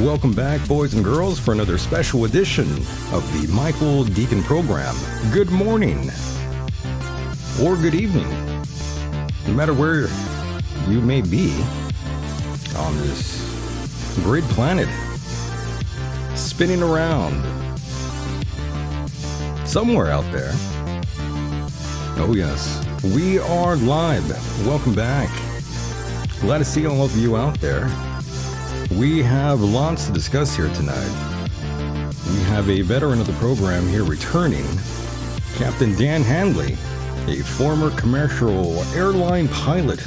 welcome back, boys and girls, for another special edition of the Michael Decon Program. Good morning, or good evening, no matter where you may be on this great planet, spinning around somewhere out there. Oh yes, we are live. Welcome back. Glad to see all of you out there. We have lots to discuss here tonight. We have a veteran of the program here returning, Captain Dan Hanley, a former commercial airline pilot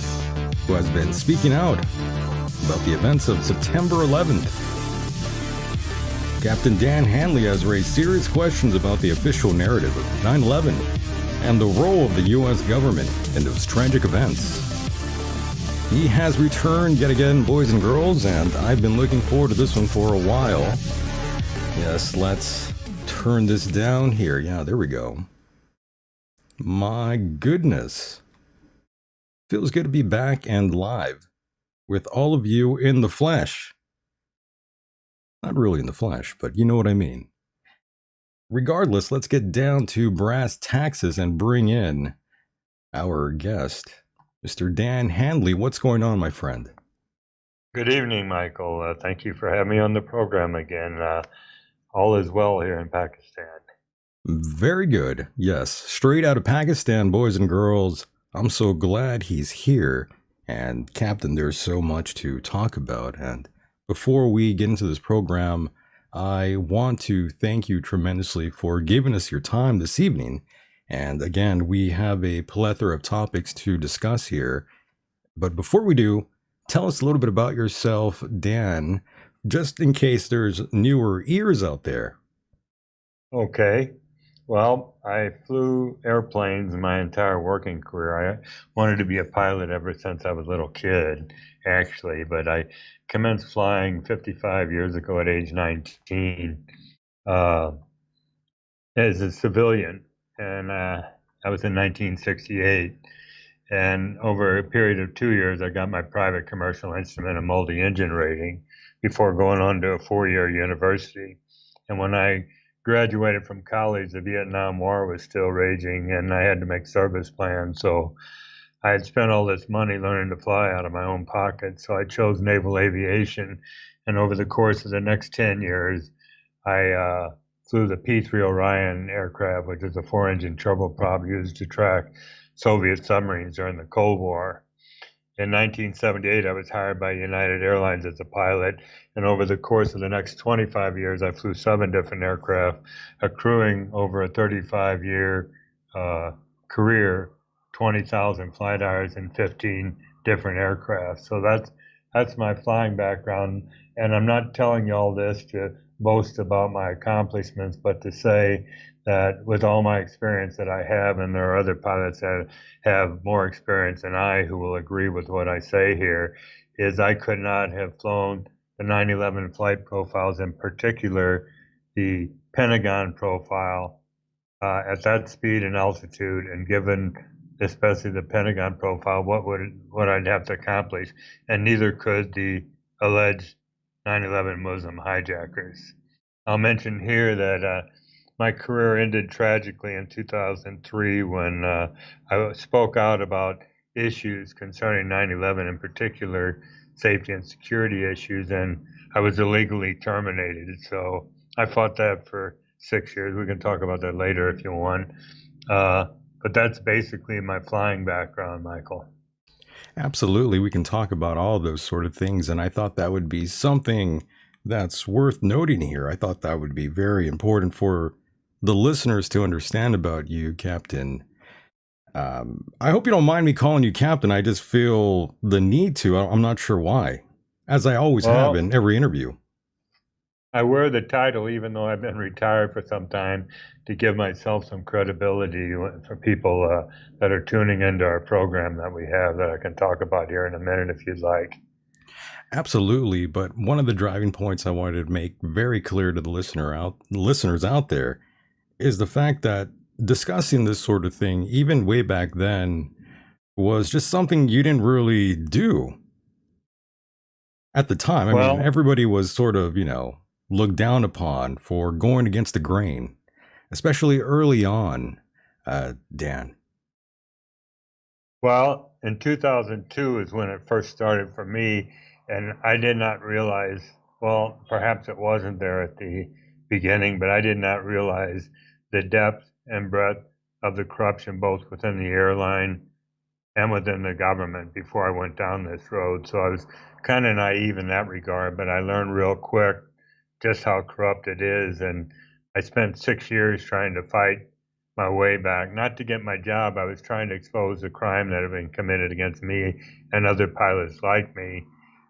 who has been speaking out about the events of September 11th. Captain Dan Hanley has raised serious questions about the official narrative of 9/11 and the role of the U.S. government in those tragic events. He has returned yet again, boys and girls, and I've been looking forward to this one for a while. Yes, let's turn this down here. Yeah, there we go. My goodness. Feels good to be back and live with all of you in the flesh. Not really in the flesh, but you know what I mean. Regardless, let's get down to brass taxes and bring in our guest, Mr. Dan Hanley. What's going on, my friend? Good evening, Michael. Thank you for having me on the program again. All is well here in Pakistan. Very good. Yes, straight out of Pakistan, boys and girls. I'm so glad he's here. And Captain, there's so much to talk about. And before we get into this program, I want to thank you tremendously for giving us your time this evening. And again, we have a plethora of topics to discuss here. But before we do, tell us a little bit about yourself, Dan, just in case there's newer ears out there. Okay. Well, I flew airplanes my entire working career. I wanted to be a pilot ever since I was a little kid, actually, but I commenced flying 55 years ago at age 19 as a civilian. And I was in 1968. And over a period of 2 years, I got my private commercial instrument and multi-engine rating before going on to a 4-year university. And when I graduated from college, the Vietnam War was still raging, and I had to make service plans. So I had spent all this money learning to fly out of my own pocket. So I chose naval aviation. And over the course of the next 10 years, I flew the P-3 Orion aircraft, which is a 4-engine turboprop used to track Soviet submarines during the Cold War. In 1978, I was hired by United Airlines as a pilot, and over the course of the next 25 years, I flew 7 different aircraft, accruing over a 35-year career, 20,000 flight hours in 15 different aircraft. So that's my flying background, and I'm not telling you all this to boast about my accomplishments, but to say that with all my experience that I have, and there are other pilots that have more experience than I who will agree with what I say here, is I could not have flown the 9/11 flight profiles, in particular the Pentagon profile, at that speed and altitude, and given especially the Pentagon profile, what I'd have to accomplish, and neither could the alleged 9/11 Muslim hijackers. I'll mention here that my career ended tragically in 2003 when I spoke out about issues concerning 9/11, in particular safety and security issues, and I was illegally terminated. So I fought that for 6 years. We can talk about that later if you want. But that's basically my flying background, Michael. Absolutely. We can talk about all those sort of things. And I thought that would be something that's worth noting here. I thought that would be very important for the listeners to understand about you, Captain. I hope you don't mind me calling you Captain. I just feel the need to. I'm not sure why, as I always have in every interview. I wear the title, even though I've been retired for some time, to give myself some credibility for people that are tuning into our program that we have that I can talk about here in a minute if you'd like. Absolutely. But one of the driving points I wanted to make very clear to the listeners out there is the fact that discussing this sort of thing, even way back then, was just something you didn't really do. At the time, I mean, Well, everybody was sort of, looked down upon for going against the grain, especially early on, Dan. well, in 2002 is when it first started for me, and I did not realize, well, perhaps it wasn't there at the beginning, but I did not realize the depth and breadth of the corruption both within the airline and within the government before I went down this road. So I was kind of naive in that regard, but I learned real quick just how corrupt it is. And I spent 6 years trying to fight my way back, not to get my job. I was trying to expose the crime that had been committed against me and other pilots like me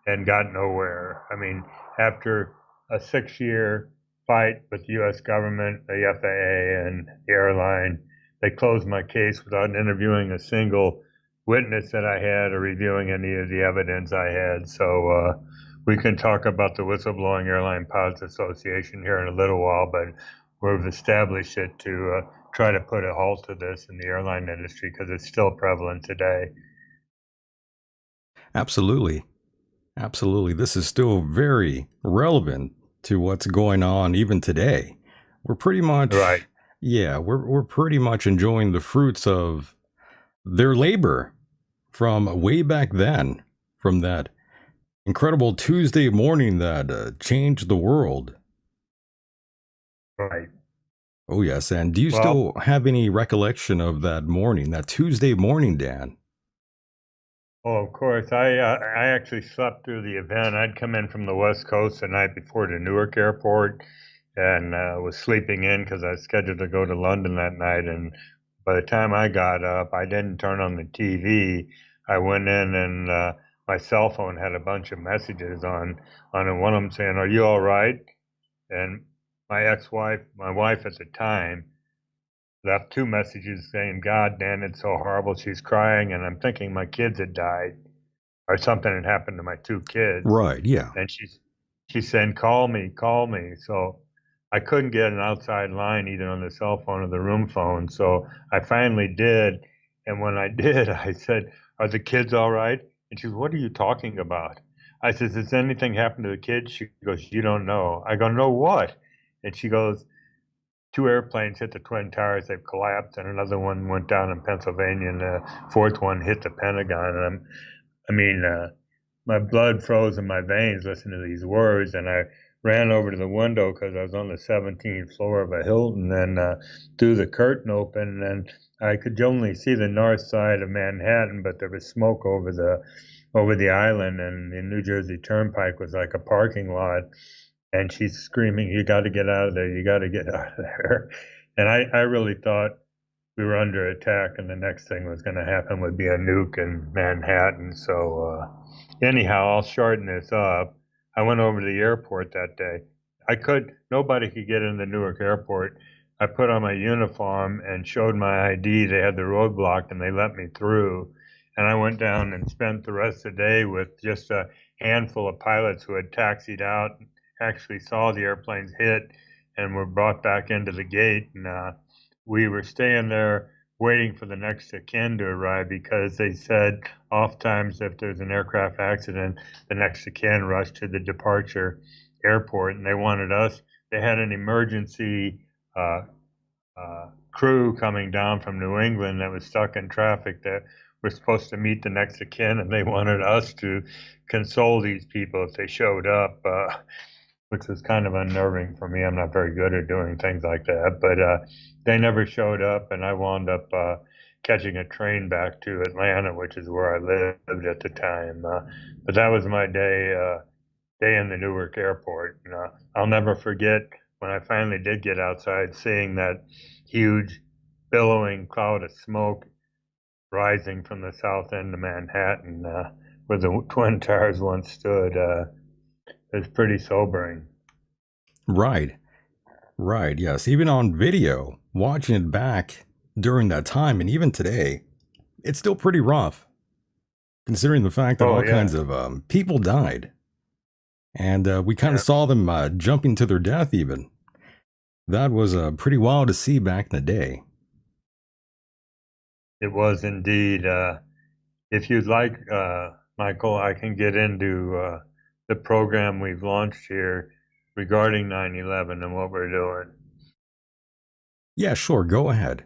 and got nowhere. I mean, after a 6 year fight with the US government, the FAA, and the airline, they closed my case without interviewing a single witness that I had or reviewing any of the evidence I had. So we can talk about the Whistleblowing Airline Pilots Association here in a little while, but we've established it to try to put a halt to this in the airline industry because it's still prevalent today. Absolutely. Absolutely. This is still very relevant to what's going on even today. We're pretty much, Right. yeah, we're pretty much enjoying the fruits of their labor from way back then, from that incredible Tuesday morning that changed the world. Right. Oh, yes. And do you Well, still have any recollection of that morning, that Tuesday morning, Dan? oh, of course. I actually slept through the event. I'd come in from the West Coast the night before to Newark Airport and was sleeping in because I was scheduled to go to London that night. And by the time I got up, I didn't turn on the TV. I went in and my cell phone had a bunch of messages on it. One of them saying, "Are you all right?" And my ex-wife, my wife at the time, left two messages saying, "God, Dan, it's so horrible." She's crying, and I'm thinking my kids had died or something had happened to my two kids. Right. Yeah. And she's saying, "Call me, call me." So I couldn't get an outside line either on the cell phone or the room phone. So I finally did. And when I did, I said, "Are the kids all right?" And she goes, "What are you talking about?" I says, "Has anything happened to the kids?" She goes, "You don't know." I go, "No, what?" And she goes, two airplanes hit the Twin Towers. They've collapsed, and another one went down in Pennsylvania, and the fourth one hit the Pentagon. And I mean, my blood froze in my veins listening to these words, and I ran over to the window because I was on the 17th floor of a Hilton, and threw the curtain open, and I could only see the north side of Manhattan, but there was smoke over the island, and the New Jersey Turnpike was like a parking lot. And she's screaming, "You got to get out of there! You got to get out of there!" And I really thought we were under attack, and the next thing was going to happen would be a nuke in Manhattan. So, anyhow, I'll shorten this up. I went over to the airport that day. Nobody could get in the Newark airport. I put on my uniform and showed my ID. They had the road blocked and they let me through. And I went down and spent the rest of the day with just a handful of pilots who had taxied out, actually saw the airplanes hit, and were brought back into the gate. And we were staying there waiting for the next of kin to arrive because they said oftentimes if there's an aircraft accident, the next of kin rush to the departure airport, and they wanted us. They had an emergency uh, crew coming down from New England that was stuck in traffic that were supposed to meet the next of kin, and they wanted us to console these people if they showed up. Which was kind of unnerving for me. I'm not very good at doing things like that, but they never showed up, and I wound up catching a train back to Atlanta, which is where I lived at the time. But that was my day in the Newark airport. And, I'll never forget when I finally did get outside, seeing that huge billowing cloud of smoke rising from the south end of Manhattan, where the Twin Towers once stood. It was pretty sobering. Right. Right. Yes. Even on video, watching it back during that time and even today, it's still pretty rough, considering the fact that Oh all yeah, kinds of people died. And we kind of yeah. saw them jumping to their death, even. That was pretty wild to see back in the day. It was indeed. If you'd like, Michael, I can get into the program we've launched here regarding 9/11 and what we're doing. Yeah, sure, go ahead.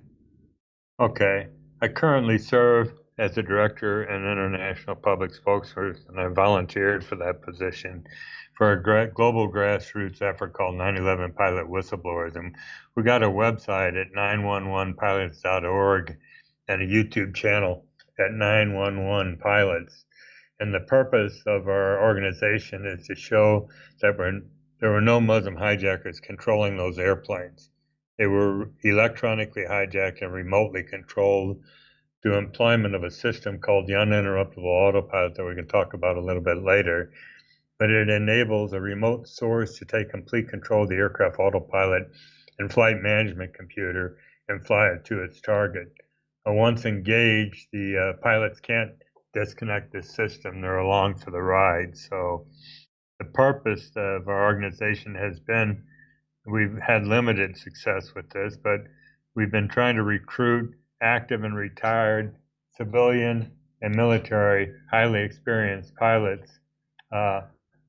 Okay. I currently serve as the director and international public spokesperson, and I volunteered for that position for a global grassroots effort called 9/11 Pilot Whistleblowers. And we got a website at 911pilots.org and a YouTube channel at 911 Pilots. And the purpose of our organization is to show that there were no Muslim hijackers controlling those airplanes. They were electronically hijacked and remotely controlled through employment of a system called the uninterruptible autopilot that we can talk about a little bit later. But it enables a remote source to take complete control of the aircraft autopilot and flight management computer and fly it to its target. Once engaged, the pilots can't disconnect the system. They're along for the ride. So the purpose of our organization has been, we've had limited success with this, but we've been trying to recruit active and retired civilian and military highly experienced pilots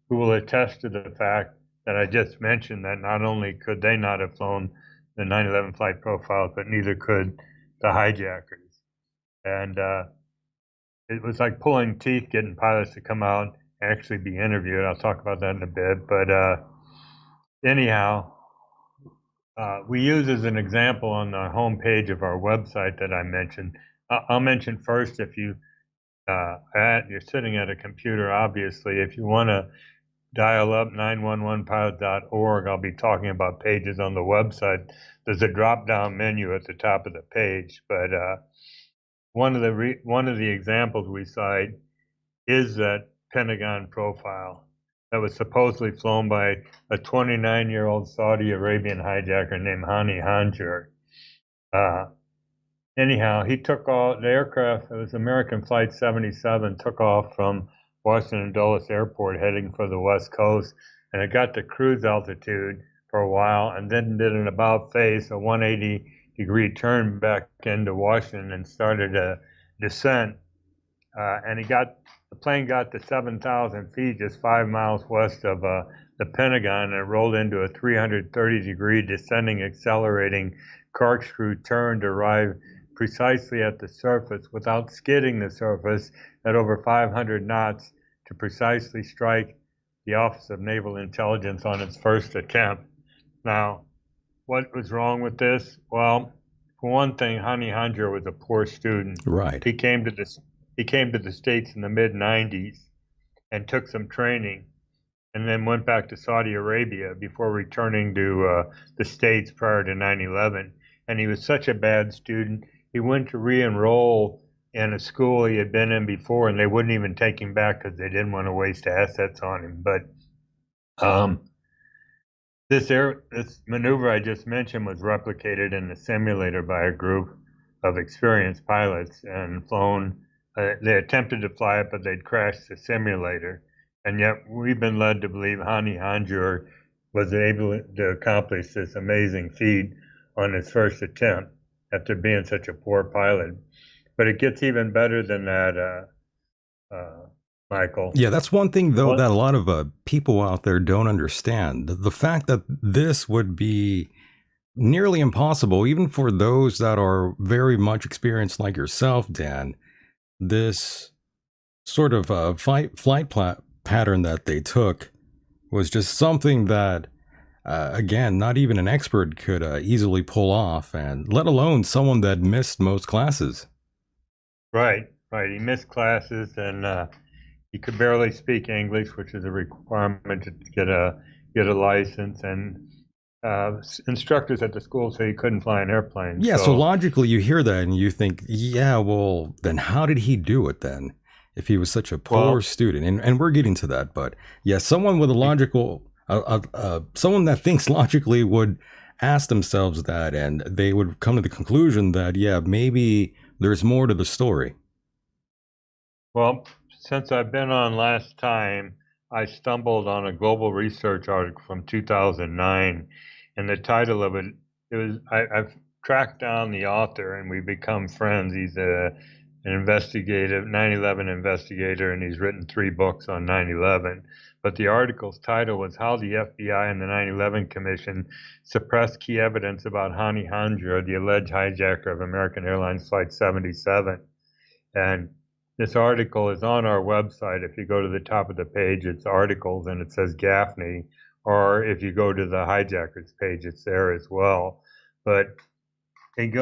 who will attest to the fact that I just mentioned, that not only could they not have flown the 9/11 flight profiles, but neither could the hijackers. And it was like pulling teeth getting pilots to come out and actually be interviewed. I'll talk about that in a bit. But anyhow, we use as an example on the homepage of our website that I mentioned. I'll mention first, if you're sitting at a computer, obviously, if you want to dial up 911pilot.org, I'll be talking about pages on the website. There's a drop-down menu at the top of the page, but one of the examples we cite is that Pentagon profile that was supposedly flown by a 29-year-old Saudi Arabian hijacker named Hani Hanjour. Anyhow, he took off the aircraft. It was American Flight 77, took off from Washington Dulles Airport heading for the West Coast, and it got to cruise altitude for a while, and then did an about face, a 180-degree turn back into Washington, and started a descent. And the plane got to 7,000 feet, just 5 miles west of the Pentagon, and it rolled into a 330-degree descending, accelerating corkscrew turn to arrive precisely at the surface without skidding the surface at over 500 knots to precisely strike the Office of Naval Intelligence on its first attempt. Now, what was wrong with this? Well, for one thing, Hani Hanjour was a poor student. Right. He came to the States in the mid-90s and took some training, and then went back to Saudi Arabia before returning to the States prior to 9/11. And he was such a bad student, he went to re-enroll in a school he had been in before, and they wouldn't even take him back because they didn't want to waste assets on him. But this maneuver I just mentioned was replicated in the simulator by a group of experienced pilots and flown. They attempted to fly it, but they'd crashed the simulator. And yet we've been led to believe Hani Hanjour was able to accomplish this amazing feat on his first attempt after being such a poor pilot. But it gets even better than that, Michael. Yeah, that's one thing, though, that a lot of people out there don't understand. The fact that this would be nearly impossible, even for those that are very much experienced like yourself, Dan, this sort of flight pattern that they took was just something that, again, not even an expert could easily pull off, and let alone someone that missed most classes. Right. He missed classes, and he could barely speak English, which is a requirement to get a license, and instructors at the school say he couldn't fly an airplane. Yeah, so logically you hear that and you think, yeah, well, then how did he do it then? If he was such a poor student, and we're getting to that, but yeah, someone with a logical, someone that thinks logically would ask themselves that, and they would come to the conclusion that, yeah, maybe there's more to the story. Well, since I've been on last time, I stumbled on a global research article from 2009, and the title of it was I've tracked down the author, and we've become friends. He's an investigative 9/11 investigator, and he's written 3 books on 9/11. But the article's title was How the FBI and the 9/11 Commission Suppressed Key Evidence About Hani Hanjour, the alleged hijacker of American Airlines Flight 77. And this article is on our website. If you go to the top of the page, it's articles and it says Gaffney. Or if you go to the hijackers page, it's there as well. But it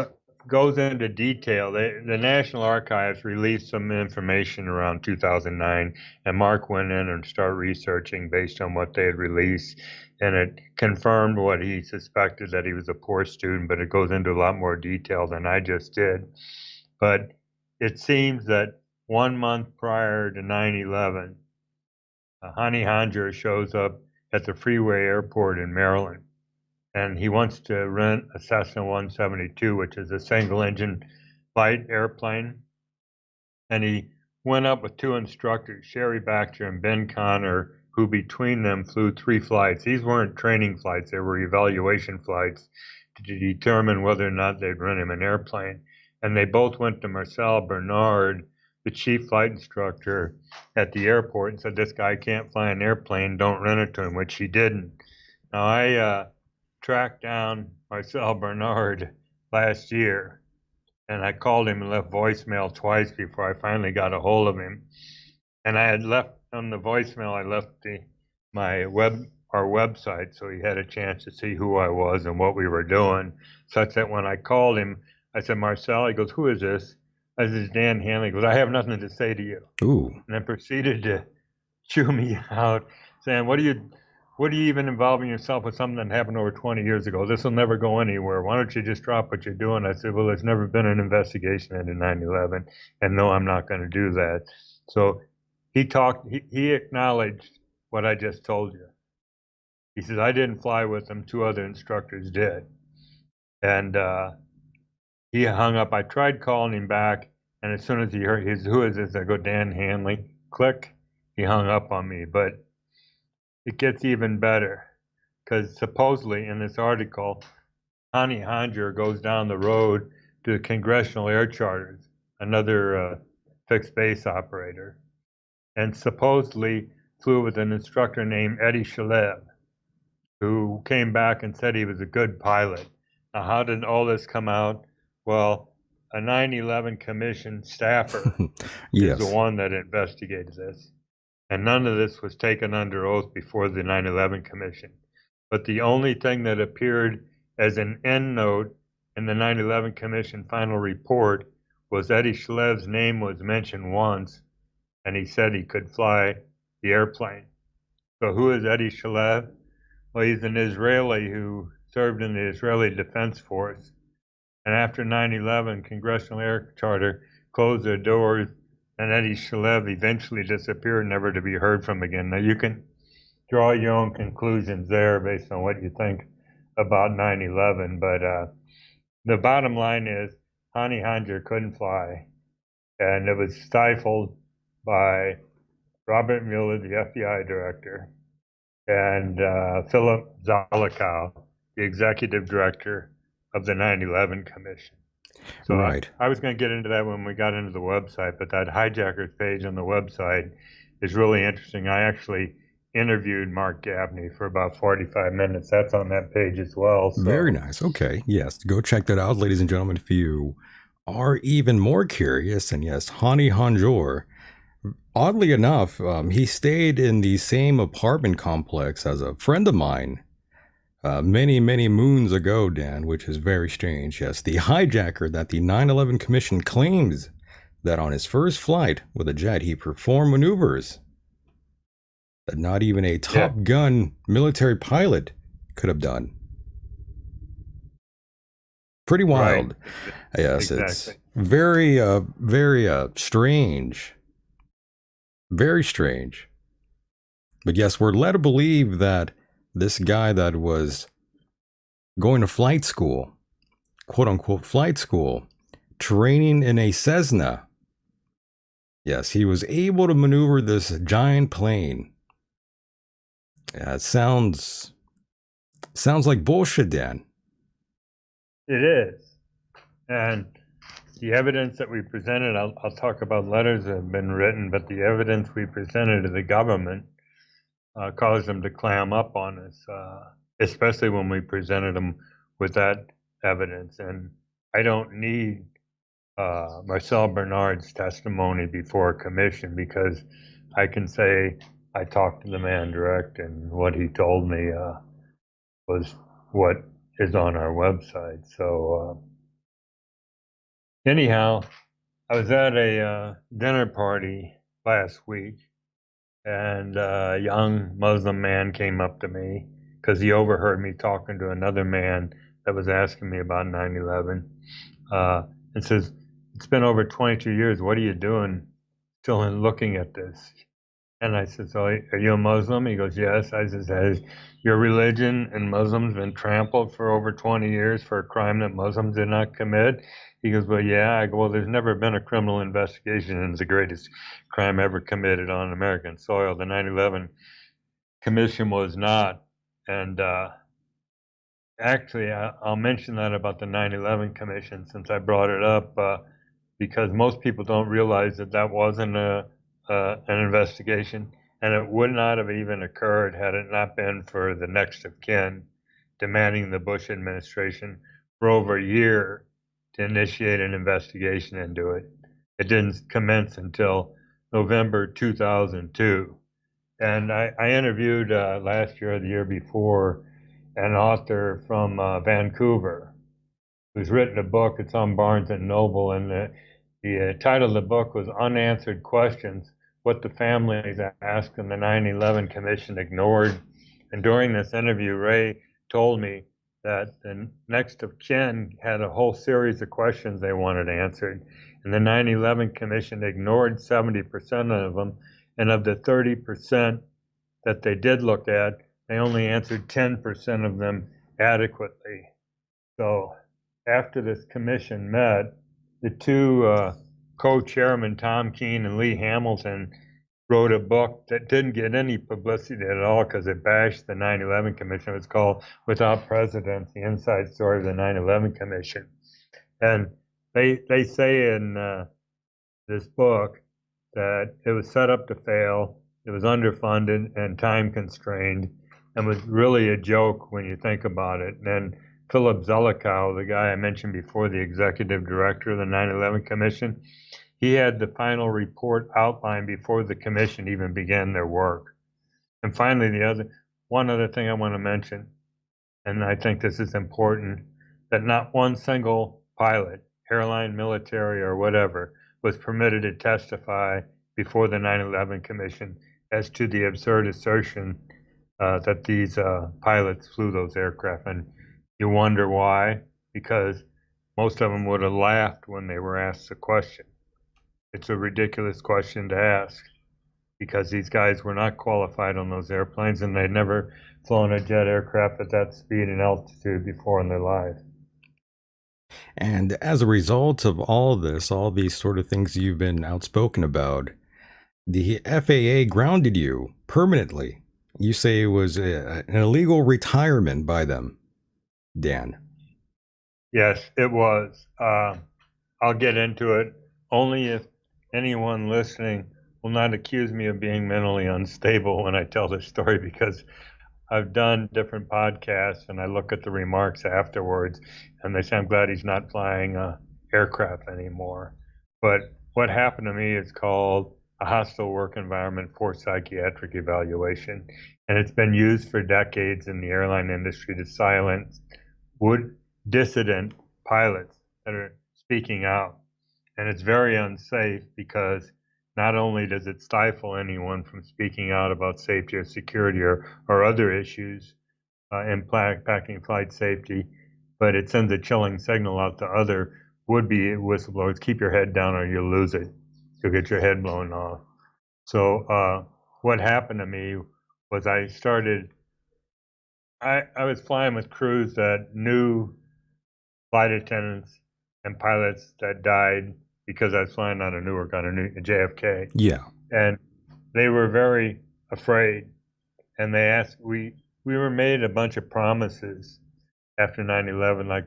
goes into detail. The National Archives released some information around 2009, and Mark went in and started researching based on what they had released, and it confirmed what he suspected, that he was a poor student, but it goes into a lot more detail than I just did. But it seems that 1 month prior to 9/11, Hani Hanjour shows up at the Freeway Airport in Maryland, and he wants to rent a Cessna 172, which is a single-engine light airplane. And he went up with 2 instructors, Sherry Baxter and Ben Connor, who between them flew 3 flights. These weren't training flights, they were evaluation flights to determine whether or not they'd rent him an airplane. And they both went to Marcel Bernard, the chief flight instructor at the airport, and said, this guy can't fly an airplane, don't rent it to him, which he didn't. Now, I tracked down Marcel Bernard last year, and I called him and left voicemail twice before I finally got a hold of him. And I had left on the voicemail, I left our website, so he had a chance to see who I was and what we were doing, such that when I called him, I said, Marcel, he goes, who is this? I said, Dan Hanley. He goes, I have nothing to say to you. Ooh. And then proceeded to chew me out, saying, what do you even involving yourself with something that happened over 20 years ago? This will never go anywhere. Why don't you just drop what you're doing? I said, well, there's never been an investigation into 9/11, and no, I'm not going to do that. So he acknowledged what I just told you. He says, I didn't fly with them, 2 other instructors did. And he hung up. I tried calling him back, and as soon as he heard who is this? I go, Dan Hanley. Click. He hung up on me. But it gets even better, because supposedly in this article, Hani Hanjour goes down the road to the Congressional Air Charters, another fixed base operator, and supposedly flew with an instructor named Eddie Shalev, who came back and said he was a good pilot. Now, how did all this come out? Well, a 9/11 commission staffer Yes. is the one that investigated this. And none of this was taken under oath before the 9/11 commission. But the only thing that appeared as an endnote in the 9/11 commission final report was Eddie Shalev's name was mentioned once, and he said he could fly the airplane. So who is Eddie Shalev? Well, he's an Israeli who served in the Israeli Defense Force. And after 9/11, Congressional Air Charter closed their doors, and Eddie Shalev eventually disappeared, never to be heard from again. Now, you can draw your own conclusions there based on what you think about 9/11, but the bottom line is Hani Hanjour couldn't fly, and it was stifled by Robert Mueller, the FBI director, and Philip Zelikow, the executive director of the 9/11 Commission. So Right. I was going to get into that when we got into the website, but that hijackers page on the website is really interesting. I actually interviewed Mark Gaffney for about 45 minutes. That's on that page as well. So. Very nice. Okay. Yes. Go check that out, ladies and gentlemen, if you are even more curious. And yes, Hani Hanjour, oddly enough, he stayed in the same apartment complex as a friend of mine many, many moons ago, Dan, which is very strange. Yes, the hijacker that the 9/11 Commission claims that on his first flight with a jet, he performed maneuvers that not even a Top Gun military pilot could have done. Pretty wild. Right. Yes, Exactly. it's very, very strange. Very strange. But yes, we're led to believe that this guy that was going to flight school, quote unquote flight school, training in a Cessna. Yes, he was able to maneuver this giant plane. Yeah, it sounds like bullshit, Dan. It is. And the evidence that we presented, I'll talk about letters that have been written, but the evidence we presented to the government caused them to clam up on us, especially when we presented them with that evidence. And I don't need Marcel Bernard's testimony before a commission because I can say I talked to the man direct, and what he told me was what is on our website. So anyhow, I was at a dinner party last week, and a young Muslim man came up to me because he overheard me talking to another man that was asking me about 9/11, and says, "It's been over 22 years. What are you doing still looking at this?" And I said, "So are you a Muslim?" He goes, "Yes." I said, "Has your religion and Muslims been trampled for over 20 years for a crime that Muslims did not commit?" He goes, "Well, yeah." I go, "Well, there's never been a criminal investigation, and it's the greatest crime ever committed on American soil. The 9/11 Commission was not." And actually, I'll mention that about the 9/11 Commission since I brought it up, because most people don't realize that that wasn't an investigation, and it would not have even occurred had it not been for the next of kin demanding the Bush administration for over a year to initiate an investigation into it. It didn't commence until November 2002. And I interviewed last year or the year before an author from Vancouver who's written a book. It's on Barnes and Noble, and the title of the book was Unanswered Questions: What the Families Asked and the 9/11 Commission Ignored. And during this interview, Ray told me that the next of kin had a whole series of questions they wanted answered, and the 9/11 Commission ignored 70% of them, and of the 30% that they did look at, they only answered 10% of them adequately. So after this commission met, the two co-chairmen, Tom Keene and Lee Hamilton, wrote a book that didn't get any publicity at all because it bashed the 9/11 Commission. It's called Without Precedent: The Inside Story of the 9/11 Commission. And they say in this book that it was set up to fail, it was underfunded and time constrained, and was really a joke when you think about it. And Philip Zelikow, the guy I mentioned before, the executive director of the 9/11 Commission, he had the final report outlined before the commission even began their work. And finally, one other thing I want to mention, and I think this is important, that not one single pilot, airline, military, or whatever, was permitted to testify before the 9/11 Commission as to the absurd assertion that these pilots flew those aircraft. And you wonder why? Because most of them would have laughed when they were asked the question. It's a ridiculous question to ask because these guys were not qualified on those airplanes, and they'd never flown a jet aircraft at that speed and altitude before in their life. And as a result of all this, all these sort of things you've been outspoken about, the FAA grounded you permanently. You say it was an illegal retirement by them, Dan. Yes, it was. I'll get into it only if anyone listening will not accuse me of being mentally unstable when I tell this story, because I've done different podcasts and I look at the remarks afterwards and they say, "I'm glad he's not flying aircraft anymore." But what happened to me is called a hostile work environment for psychiatric evaluation. And it's been used for decades in the airline industry to silence dissident pilots that are speaking out. And it's very unsafe because not only does it stifle anyone from speaking out about safety or security or other issues impacting flight safety, but it sends a chilling signal out to other would-be whistleblowers: keep your head down or you'll lose it. You'll get your head blown off. So what happened to me was I was flying with crews that knew flight attendants and pilots that died because I was flying on a Newark, on a JFK. Yeah. And they were very afraid. And they asked, we were made a bunch of promises after 9/11, like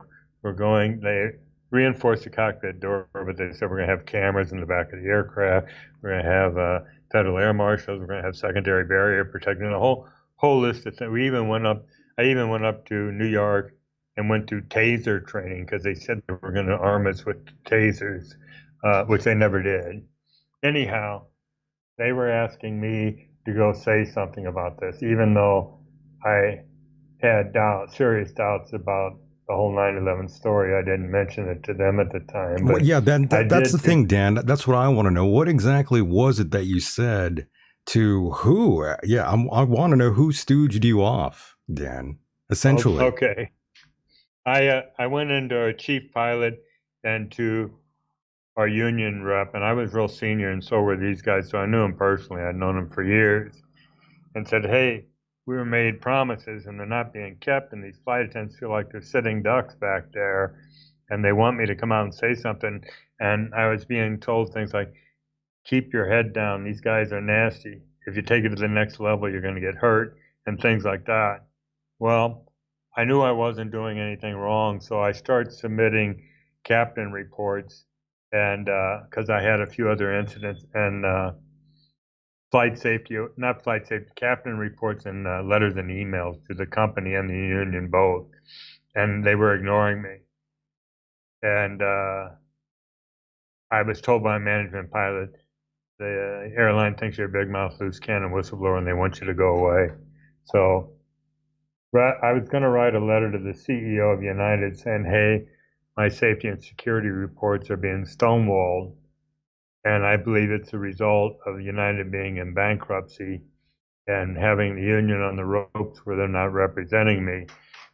they reinforced the cockpit door, but they said we're going to have cameras in the back of the aircraft. We're going to have federal air marshals. We're going to have secondary barrier protection. A whole list of things. We even went up. I even went up to New York and went to taser training because they said they were going to arm us with tasers, which they never did. Anyhow, they were asking me to go say something about this, even though I had serious doubts about the whole 9/11 story. I didn't mention it to them at the time, Well, but yeah, I that's the did. thing, Dan. That's what I want to know. What exactly was it that you said to who? Yeah, I want to know who stooged you off, Dan, essentially. Okay. I went into our chief pilot and to our union rep, and I was real senior, and so were these guys. So I knew them personally. I'd known them for years, and said, "Hey, we were made promises, and they're not being kept. And these flight attendants feel like they're sitting ducks back there, and they want me to come out and say something." And I was being told things like, "Keep your head down. These guys are nasty. If you take it to the next level, you're going to get hurt," and things like that. Well, I knew I wasn't doing anything wrong, so I started submitting captain reports, and because I had a few other incidents and flight safety, not flight safety, captain reports and letters and emails to the company and the union both, and they were ignoring me. And I was told by a management pilot, the airline thinks you're a big mouth, loose cannon whistleblower, and they want you to go away. So I was going to write a letter to the CEO of United saying, "Hey, my safety and security reports are being stonewalled, and I believe it's a result of United being in bankruptcy and having the union on the ropes where they're not representing me."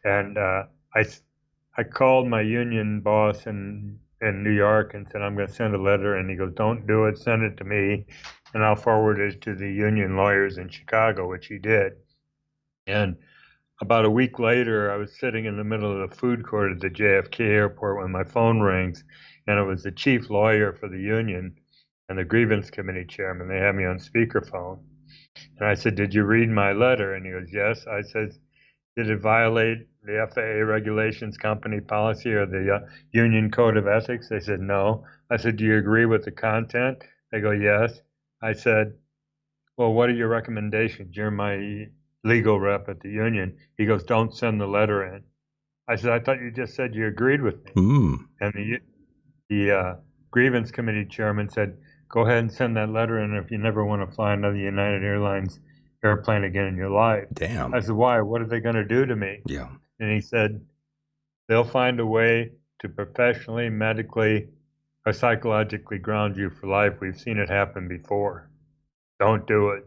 And I called my union boss in New York and said, "I'm going to send a letter." And he goes, "Don't do it. Send it to me, and I'll forward it to the union lawyers in Chicago," which he did. And about a week later, I was sitting in the middle of the food court at the JFK airport when my phone rings, and it was the chief lawyer for the union and the grievance committee chairman. They had me on speakerphone. And I said, "Did you read my letter?" And he goes, "Yes." I said, "Did it violate the FAA regulations, company policy, or the union code of ethics?" They said, "No." I said, "Do you agree with the content?" They go, "Yes." I said, "Well, what are your recommendations? You're my legal rep at the union." He goes, "Don't send the letter in." I said, "I thought you just said you agreed with me." Mm. And the grievance committee chairman said, "Go ahead and send that letter in if you never want to fly another United Airlines airplane again in your life." I Damn. said, "Why? What are they going to do to me?" Yeah. And he said, "They'll find a way to professionally, medically, or psychologically ground you for life. We've seen it happen before. Don't do it."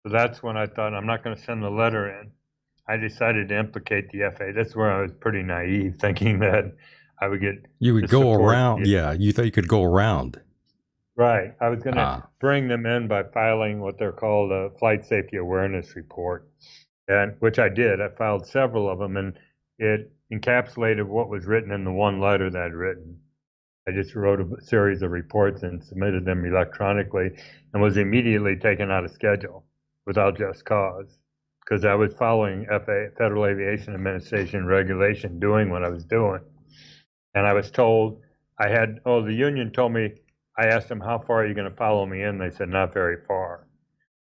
So that's when I thought, I'm not going to send the letter in. I decided to implicate the FAA. That's where I was pretty naive, thinking that I would get You the would go support. around. Yeah, you thought you could go around. Right. I was going to Ah. bring them in by filing what they're called a flight safety awareness report, and which I did. I filed several of them, and it encapsulated what was written in the one letter that I'd written. I just wrote a series of reports and submitted them electronically and was immediately taken out of schedule without just cause because I was following Federal Aviation Administration regulation, doing what I was doing. And I was told the union told me, I asked them, "How far are you going to follow me in?" They said, "Not very far."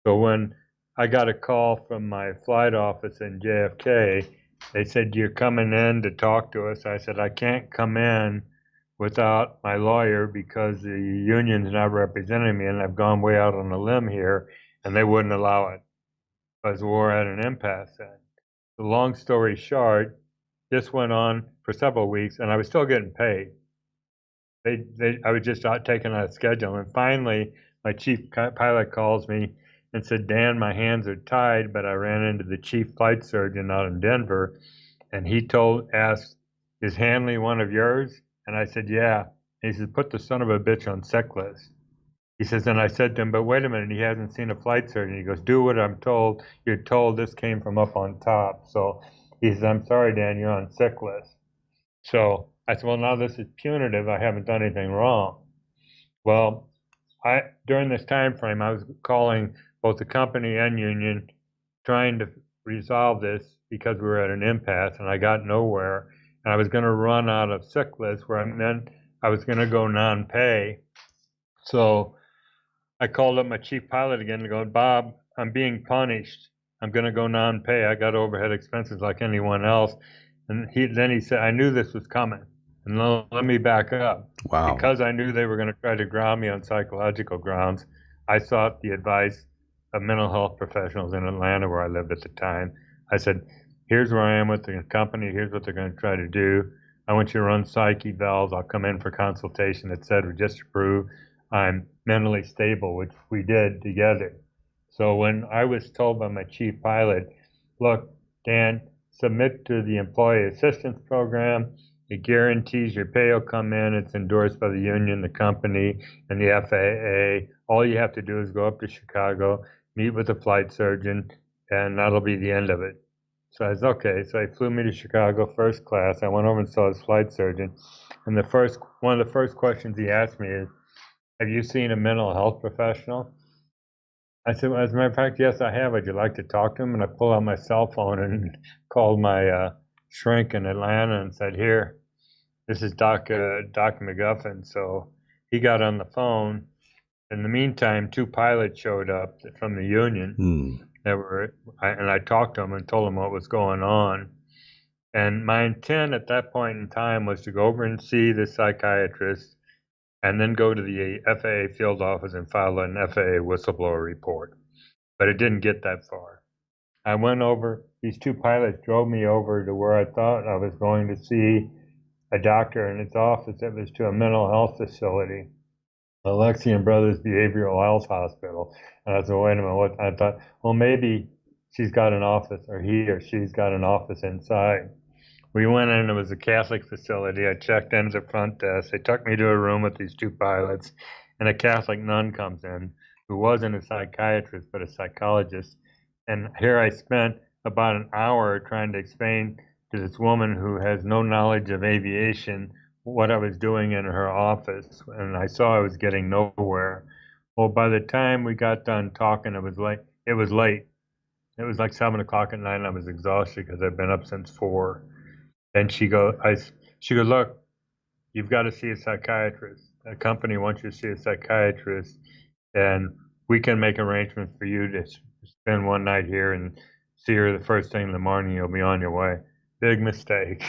So when I got a call from my flight office in JFK, they said, "You're coming in to talk to us." I said, "I can't come in without my lawyer because the union's not representing me, and I've gone way out on a limb here, and they wouldn't allow it because we're at an impasse then." The long story short, this went on for several weeks, and I was still getting paid. I was just taken out of schedule. And finally, my chief pilot calls me and said, "Dan, my hands are tied, but I ran into the chief flight surgeon out in Denver, and he asked, 'Is Hanley one of yours?' And I said, 'Yeah.' And he said, 'Put the son of a bitch on sick list.' He says, and I said to him, 'But wait a minute, he hasn't seen a flight surgeon.' He goes, 'Do what I'm told. You're told this came from up on top.' So he says, 'I'm sorry, Dan, you're on sick list.' So I said, 'Well, now this is punitive. I haven't done anything wrong.' Well, during this time frame, I was calling both the company and union, trying to resolve this because we were at an impasse, and I got nowhere. and I was going to run out of sick list where I meant I was going to go non-pay. So I called up my chief pilot again and go, Bob, I'm being punished. I'm going to go non-pay. I got overhead expenses like anyone else. And then he said, I knew this was coming. And let me back up. Wow. Because I knew they were going to try to ground me on psychological grounds, I sought the advice of mental health professionals in Atlanta, where I lived at the time. I said, here's where I am with the company. Here's what they're going to try to do. I want you to run psych evals. I'll come in for consultation, et cetera, just to prove I'm mentally stable, which we did together. So when I was told by my chief pilot, look, Dan, submit to the Employee Assistance Program. It guarantees your pay will come in. It's endorsed by the union, the company, and the FAA. All you have to do is go up to Chicago, meet with the flight surgeon, and that'll be the end of it. So I said, okay. So he flew me to Chicago first class. I went over and saw his flight surgeon. And one of the first questions he asked me is, have you seen a mental health professional? I said, well, as a matter of fact, yes, I have. Would you like to talk to him? And I pulled out my cell phone and called my shrink in Atlanta and said, here, this is Doc McGuffin. So he got on the phone. In the meantime, two pilots showed up from the union and I talked to them and told them what was going on. And my intent at that point in time was to go over and see the psychiatrist and then go to the FAA field office and file an FAA whistleblower report. But it didn't get that far. I went over, these two pilots drove me over to where I thought I was going to see a doctor in his office. It was to a mental health facility, Alexian Brothers Behavioral Health Hospital. And I said, wait a minute, what? I thought, well, maybe she's got an office, or he or she's got an office inside. We went in, it was a Catholic facility. I checked into the front desk. They took me to a room with these two pilots, and a Catholic nun comes in who wasn't a psychiatrist, but a psychologist. And here I spent about an hour trying to explain to this woman who has no knowledge of aviation what I was doing in her office. And I saw I was getting nowhere. Well, by the time we got done talking, it was late. It was like 7 o'clock at night, and I was exhausted because I'd been up since 4. And she goes, look, you've got to see a psychiatrist. A company wants you to see a psychiatrist, and we can make arrangements for you to spend one night here and see her the first thing in the morning. You'll be on your way. Big mistake.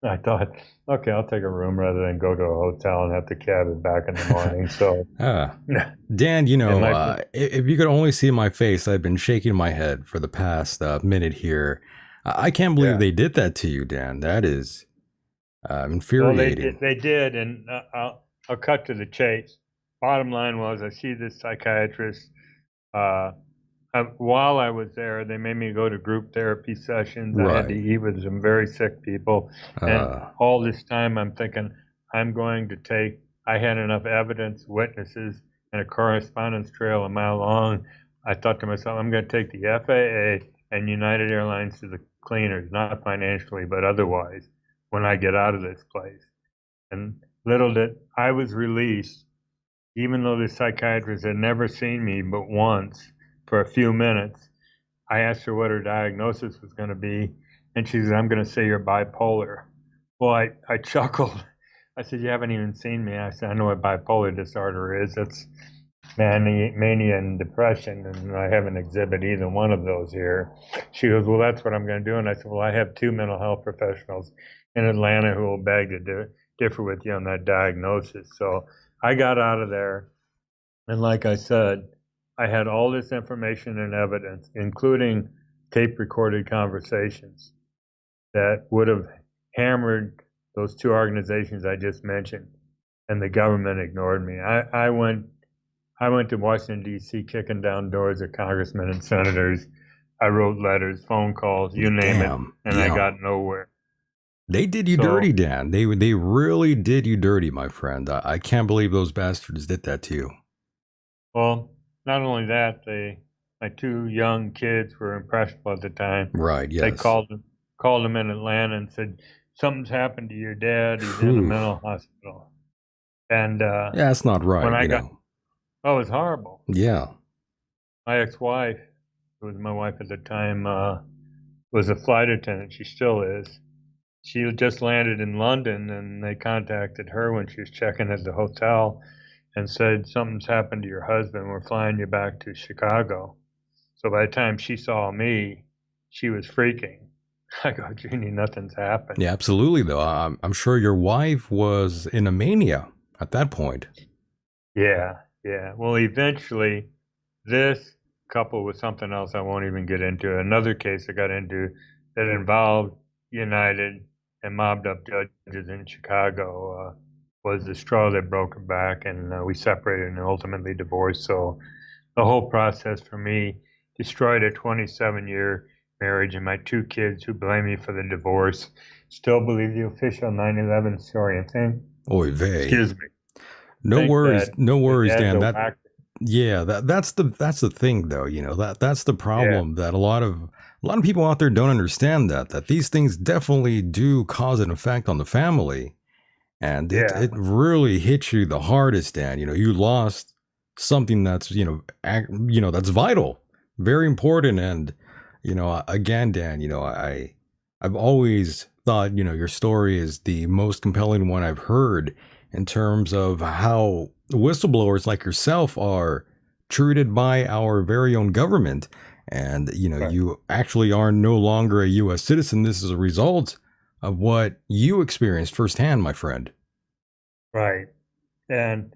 I thought, okay, I'll take a room rather than go to a hotel and have to cab it back in the morning. So, Dan, if you could only see my face, I've been shaking my head for the past minute here. I can't believe they did that to you, Dan. That is infuriating. Well, they did, and I'll cut to the chase. Bottom line was, I see this psychiatrist. While I was there, they made me go to group therapy sessions. I had to eat with some very sick people. And all this time I'm thinking, I had enough evidence, witnesses, and a correspondence trail a mile long. I thought to myself, I'm going to take the FAA and United Airlines to the cleaners, not financially, but otherwise, when I get out of this place. And little did I was released, even though the psychiatrist had never seen me but once. For a few minutes, I asked her what her diagnosis was going to be, and she said, I'm going to say you're bipolar. Well, I chuckled. I said, you haven't even seen me. I said, I know what bipolar disorder is. It's mania and depression, and I haven't exhibited either one of those here. She goes, well, that's what I'm going to do. And I said, well, I have 2 mental health professionals in Atlanta who will beg to differ with you on that diagnosis. So I got out of there, and like I said, I had all this information and evidence, including tape-recorded conversations that would have hammered those 2 organizations I just mentioned, and the government ignored me. I went to Washington, D.C., kicking down doors of congressmen and senators. I wrote letters, phone calls, you name it, and I got nowhere. They did you dirty, Dan. They really did you dirty, my friend. I can't believe those bastards did that to you. Well, not only that, my 2 young kids were impressionable at the time. Right, yes. They called them in Atlanta and said, something's happened to your dad. He's in a mental hospital. And that's not right. Oh, it was horrible. Yeah. My ex-wife, who was my wife at the time, was a flight attendant. She still is. she just landed in London, and they contacted her when she was checking at the hotel and said, "Something's happened to your husband. We're flying you back to Chicago." So by the time she saw me, she was freaking. I go, "Jeannie, nothing's happened." Yeah, absolutely. Though I'm sure your wife was in a mania at that point. Yeah, yeah. Well, eventually, this coupled with something else I won't even get into, another case I got into that involved United and mobbed up judges in Chicago, was the straw that broke her back, and we separated and ultimately divorced. So the whole process for me destroyed a 27-year marriage, and my two kids, who blame me for the divorce, still believe the official 9/11 story and think, Oy vey. excuse me, No think worries, that no the worries, dad's Dan. a That whack. yeah, that's the thing though, that's the Yeah, problem that a lot of people out there don't understand that these things definitely do cause an effect on the family. And it yeah, really hits you the hardest, Dan. You lost something that's, that's vital, very important. And, again, Dan, I've always thought, your story is the most compelling one I've heard in terms of how whistleblowers like yourself are treated by our very own government. And, right, you actually are no longer a U.S. citizen. This is a result of what you experienced firsthand, my friend. right. And,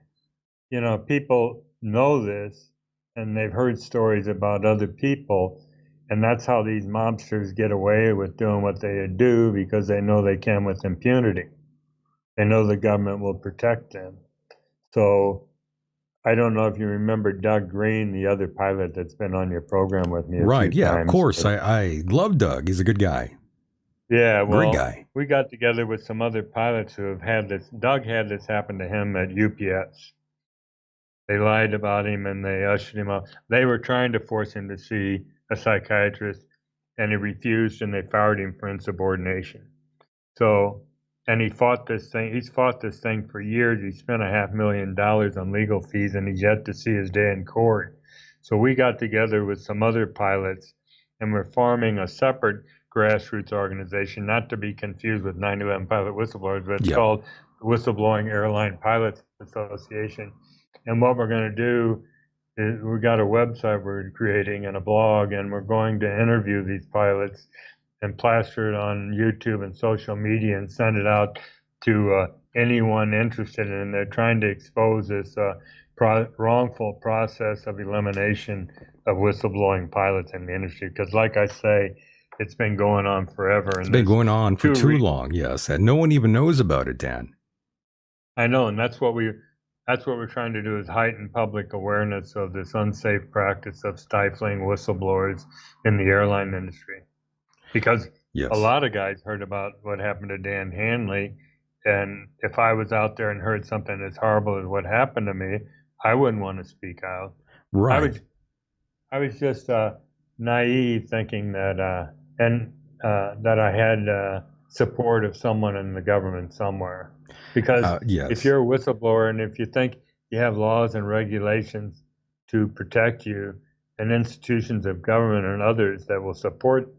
people know this and they've heard stories about other people. And that's how these mobsters get away with doing what they do, because they know they can with impunity. They know the government will protect them. So I don't know if you remember Doug Green, the other pilot that's been on your program with me a few Right. Yeah, of times. course. I love Doug. He's a good guy. Yeah, Great well, guy. we got together with some other pilots who have had this. Doug had this happen to him at UPS. They lied about him and they ushered him up. They were trying to force him to see a psychiatrist, and he refused, and they fired him for insubordination. So, and he fought this thing. He's fought this thing for years. He spent $500,000 on legal fees, and he's yet to see his day in court. So we got together with some other pilots, and we're forming a separate grassroots organization, not to be confused with 9/11 Pilot Whistleblowers, but it's Yeah. called the Whistleblowing Airline Pilots Association. And what we're going to do is, we got a website we're creating and a blog, and we're going to interview these pilots and plaster it on YouTube and social media and send it out to anyone interested in it. They're trying to expose this wrongful process of elimination of whistleblowing pilots in the industry. Because, like I say, it's been going on forever. It's And been there's going on for two. too long, yes. And no one even knows about it, Dan. I know, and that's what we're trying to do, is heighten public awareness of this unsafe practice of stifling whistleblowers in the airline industry. Because a Yes. lot of guys heard about what happened to Dan Hanley, and if I was out there and heard something as horrible as what happened to me, I wouldn't want to speak out. I Right. was I was just naive, thinking that and that I had support of someone in the government somewhere. Because if Yes. you're a whistleblower and if you think you have laws and regulations to protect you, and institutions of government and others that will support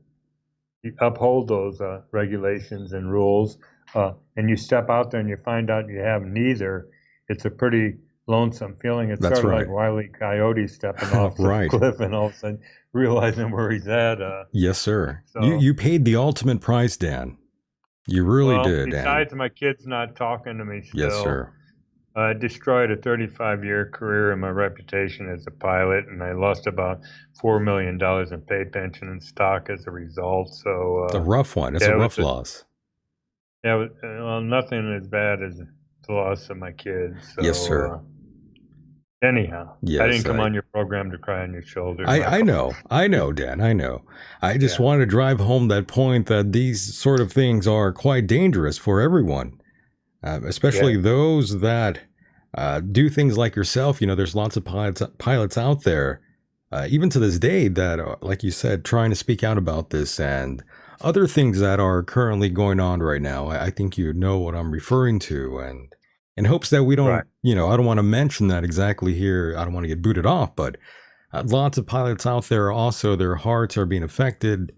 you, uphold those regulations and rules, and you step out there and you find out you have neither, it's a pretty lonesome feeling. It's That's sort of like right. Wile E. Coyote stepping off the Right. cliff and all of a sudden realizing where he's at. Yes, sir. You So, you paid the ultimate price, Dan. You really well, did, and besides my kids not talking to me yes, still, sir. I destroyed a 35-year career and my reputation as a pilot, and I lost about $4 million in pay, pension, and stock as a result. So, It's a rough one. It's a yeah, it was rough loss. Yeah, well, nothing as bad as the loss of my kids. Yes, So, sir. anyhow, I didn't Yes, come on your program to cry on your shoulder, I Michael. know, Dan, I know. I just Yeah, want to drive home that point that these sort of things are quite dangerous for everyone, yeah, especially those that do things like yourself. There's lots of pilots out there, even to this day, that are, like you said, trying to speak out about this and other things that are currently going on right now. I think you know what I'm referring to, and in hopes that we right, don't, I don't want to mention that exactly here. I don't want to get booted off, but lots of pilots out there also, their hearts are being affected.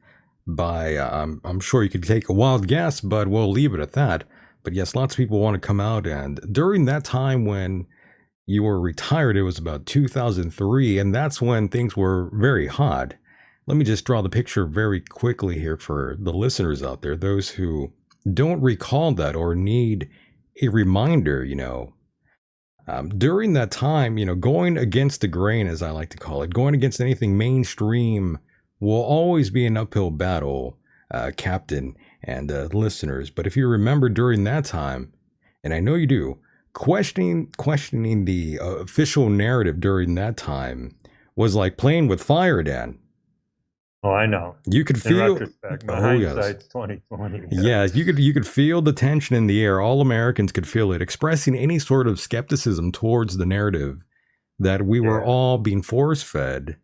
by, I'm sure you could take a wild guess, but we'll leave it at that. But yes, lots of people want to come out. And during that time when you were retired, it was about 2003, and that's when things were very hot. Let me just draw the picture very quickly here for the listeners out there, those who don't recall that or need a reminder, during that time, going against the grain, as I like to call it, going against anything mainstream will always be an uphill battle, Captain and listeners. But if you remember during that time, and I know you do, questioning the official narrative during that time was like playing with fire, Dan. Oh, I know. You could In feel, retrospect, my oh yes, hindsight's 2020. yeah, you could feel the tension in the air. All Americans could feel it, expressing any sort of skepticism towards the narrative that we were Yeah. all being force fed.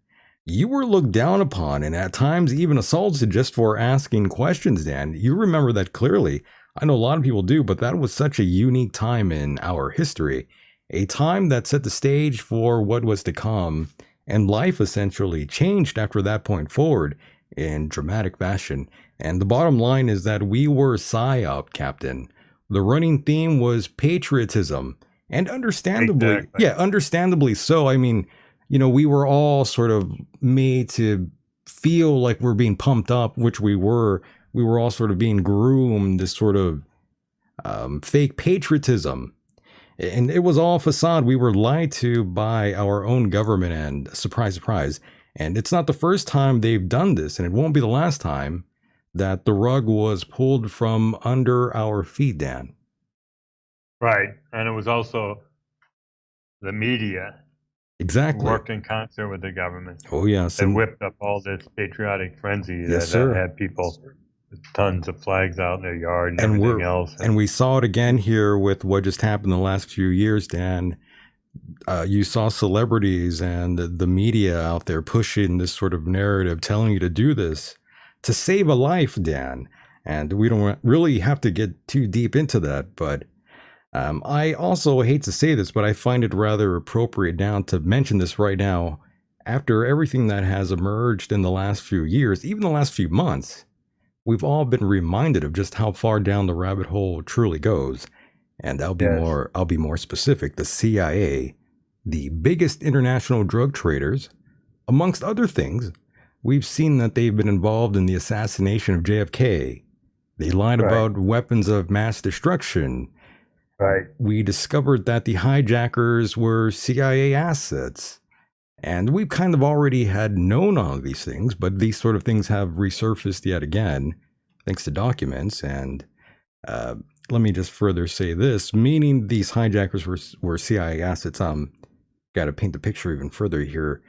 You were looked down upon and at times even assaulted just for asking questions, Dan. You remember that clearly. I know a lot of people do, but that was such a unique time in our history. A time that set the stage for what was to come, and life essentially changed after that point forward in dramatic fashion. And the bottom line is that we were PSYOP, Captain. The running theme was patriotism. And understandably, Exactly. yeah, understandably so. I mean, we were all sort of made to feel like we're being pumped up, which we were. We were all sort of being groomed, this sort of fake patriotism. And it was all facade. We were lied to by our own government, and surprise, surprise. And it's not the first time they've done this, and it won't be the last time that the rug was pulled from under our feet, Dan. Right. And it was also the media who Exactly. worked in concert with the government Oh, yes. that And whipped up all this patriotic frenzy yes, that sir. had people with tons of flags out in their yard and And everything else. and we saw it again here with what just happened the last few years, Dan. You saw celebrities and the media out there pushing this sort of narrative, telling you to do this to save a life, Dan. And we don't really have to get too deep into that, but I also hate to say this, but I find it rather appropriate now to mention this right now. After everything that has emerged in the last few years, even the last few months, we've all been reminded of just how far down the rabbit hole truly goes. And I'll be Yes. more specific. The CIA, the biggest international drug traders, amongst other things, we've seen that they've been involved in the assassination of JFK. They lied Right. about weapons of mass destruction. Right. We discovered that the hijackers were CIA assets. And we've kind of already had known all of these things, but these sort of things have resurfaced yet again, thanks to documents. And let me just further say this, meaning these hijackers were CIA assets. Got to paint the picture even further here.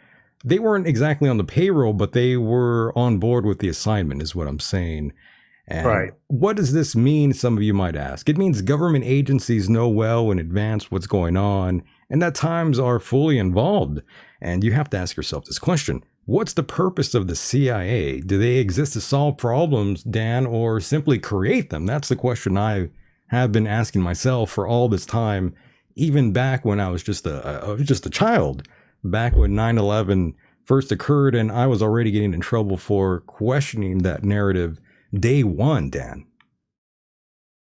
They weren't exactly on the payroll, but they were on board with the assignment, is what I'm saying. And Right. what does this mean, some of you might ask? It means government agencies know well in advance what's going on, and at times are fully involved. And you have to ask yourself this question. What's the purpose of the CIA? Do they exist to solve problems, Dan, or simply create them? That's the question I have been asking myself for all this time, even back when I was just a child, back when 9/11 first occurred, and I was already getting in trouble for questioning that narrative day one, Dan.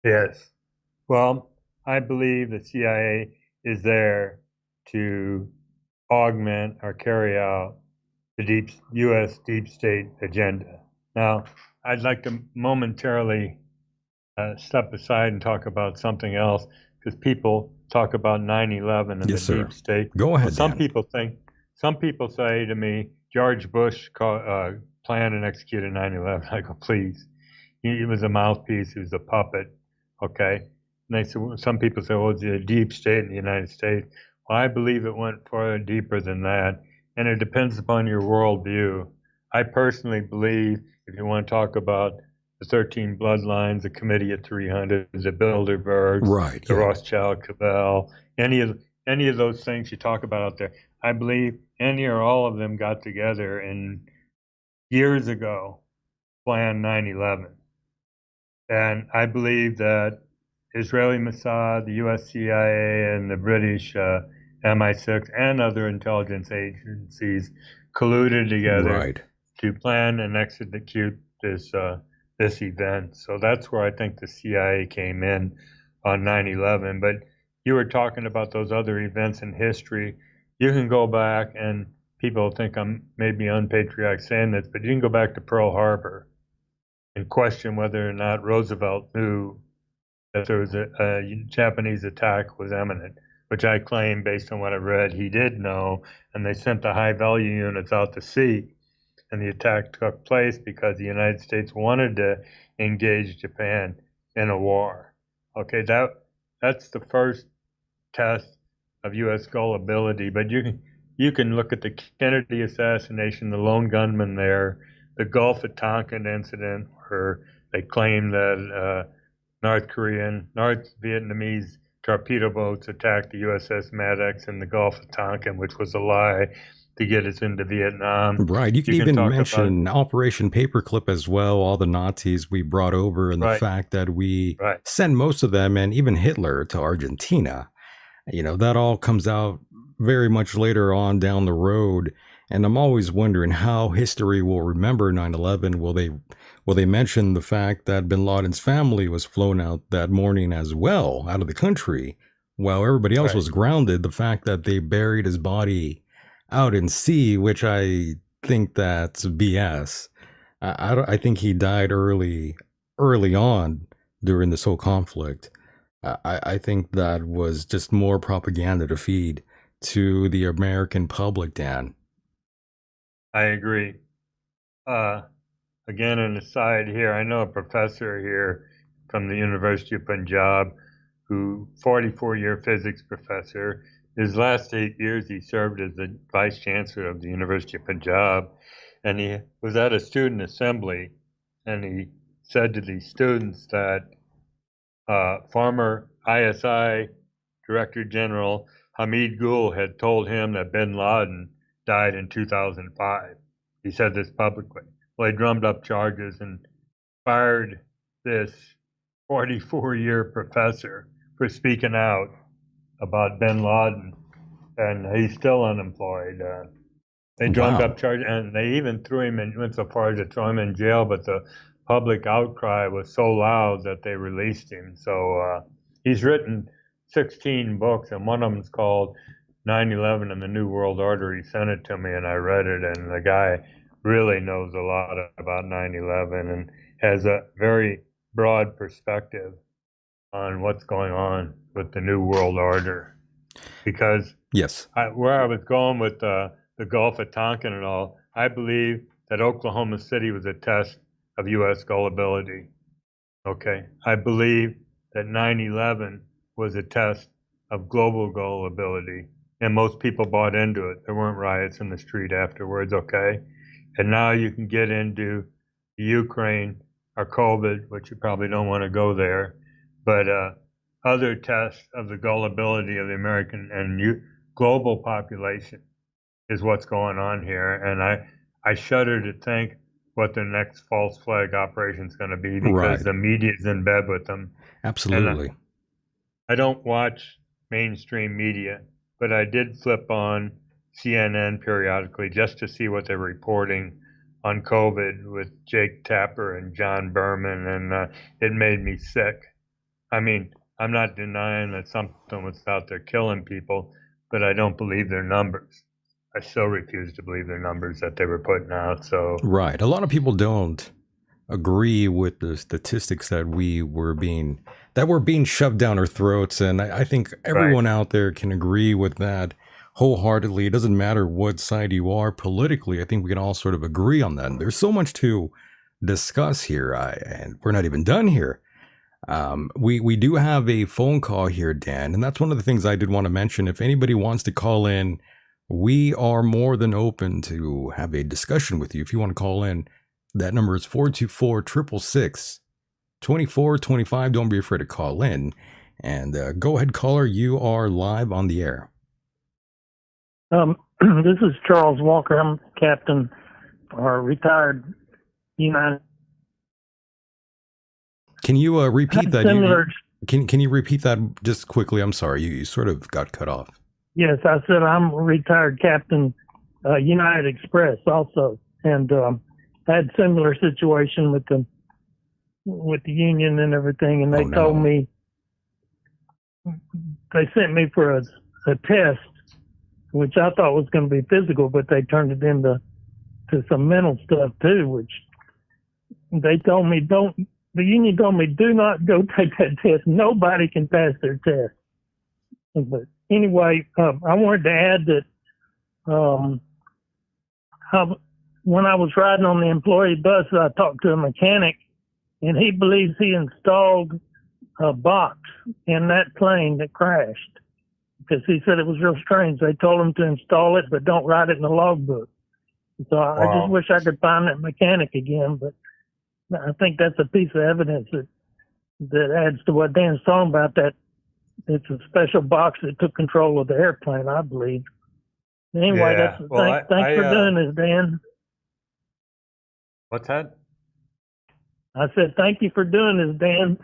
Yes. Well, I believe the CIA is there to augment or carry out the U.S. deep state agenda. Now, I'd like to momentarily step aside and talk about something else because people talk about 9/11 and Yes, the sir. deep state. Go ahead, Some Dan. people say to me, George Bush planned and executed 9/11. I go, please. He was a mouthpiece. He was a puppet. Okay. And they say, some people say, well, it's a deep state in the United States. Well, I believe it went far deeper than that. And it depends upon your worldview. I personally believe, if you want to talk about the 13 bloodlines, the Committee of 300, the Bilderbergs, Right. the Yeah. Rothschild cabal, any of those things you talk about out there, I believe any or all of them got together and years ago planned 9/11. And I believe that Israeli Mossad, the US CIA, and the British MI6 and other intelligence agencies colluded together Right. to plan and execute this event. So that's where I think the CIA came in on 9/11. But you were talking about those other events in history. You can go back, and people think I'm maybe unpatriotic saying this, but you can go back to Pearl Harbor and question whether or not Roosevelt knew that there was a Japanese attack was imminent, which I claim, based on what I read, he did know, and they sent the high value units out to sea, and the attack took place because the United States wanted to engage Japan in a war. Okay, that's the first test of U.S. gullibility. But you can look at the Kennedy assassination, the lone gunman there, the Gulf of Tonkin incident, where they claim that North Vietnamese torpedo boats attacked the USS Maddox in the Gulf of Tonkin, which was a lie to get us into Vietnam. Right. You can even mention Operation Paperclip as well, all the Nazis we brought over, and the fact that we sent most of them, and even Hitler, to Argentina. You know, that all comes out very much later on down the road. And I'm always wondering how history will remember 9/11. Will they mention the fact that bin Laden's family was flown out that morning as well, out of the country, while everybody else was grounded? The fact that they buried his body out in sea, which I think that's BS. I think he died early on during this whole conflict. I think that was just more propaganda to feed to the American public, Dan. I agree. Again, an aside here, I know a professor here from the University of Punjab, 44-year physics professor. His last 8 years, he served as the vice chancellor of the University of Punjab, and he was at a student assembly, and he said to these students that former ISI Director General Hamid Gul had told him that bin Laden died in 2005. He said this publicly. Well, he drummed up charges and fired this 44-year professor for speaking out about bin Laden, and he's still unemployed. They drummed up charges, and they even went so far as to throw him in jail, but the public outcry was so loud that they released him. So he's written 16 books, and one of them's called 9/11 and the New World Order. He sent it to me, and I read it, and the guy really knows a lot about 9/11 and has a very broad perspective on what's going on with the New World Order. Because where I was going with the Gulf of Tonkin and all, I believe that Oklahoma City was a test of U.S. gullibility. Okay, I believe that 9/11 was a test of global gullibility, and most people bought into it. There weren't riots in the street afterwards, okay? And now you can get into Ukraine or COVID, which you probably don't want to go there, but other tests of the gullibility of the American and global population is what's going on here. And I shudder to think what the next false flag operation is going to be, because the media is in bed with them. Absolutely. And I don't watch mainstream media, but I did flip on CNN periodically just to see what they're reporting on COVID with Jake Tapper and John Berman, and it made me sick. I mean, I'm not denying that something was out there killing people, but I don't believe their numbers. I still refuse to believe their numbers that they were putting out. So a lot of people don't agree with the statistics that were being shoved down our throats, and I think everyone out there can agree with that wholeheartedly. It doesn't matter what side you are politically. I think we can all sort of agree on that. And there's so much to discuss here, and we're not even done here. We do have a phone call here, Dan, and that's one of the things I did want to mention. If anybody wants to call in, we are more than open to have a discussion with you. If you want to call in, that number is 424-666-2425. Don't be afraid to call in. And go ahead, caller. You are live on the air. This is Charles Walker. I'm captain, or retired United. Can you repeat that? Can you repeat that just quickly? I'm sorry, you sort of got cut off. Yes, I said I'm retired captain, United Express also, and had similar situation with the union and everything, and they Oh, no. told me they sent me for a test, which I thought was going to be physical, but they turned it into some mental stuff too, which they told me the union told me do not go take that test. Nobody can pass their test. But anyway, I wanted to add that when I was riding on the employee bus, I talked to a mechanic, and he believes he installed a box in that plane that crashed, because he said it was real strange. They told him to install it, but don't write it in the logbook. So I just wish I could find that mechanic again, but I think that's a piece of evidence that adds to what Dan's talking about, that it's a special box that took control of the airplane, I believe. Anyway, Yeah. thanks for doing this, Dan. What's that? I said, thank you for doing this, Dan.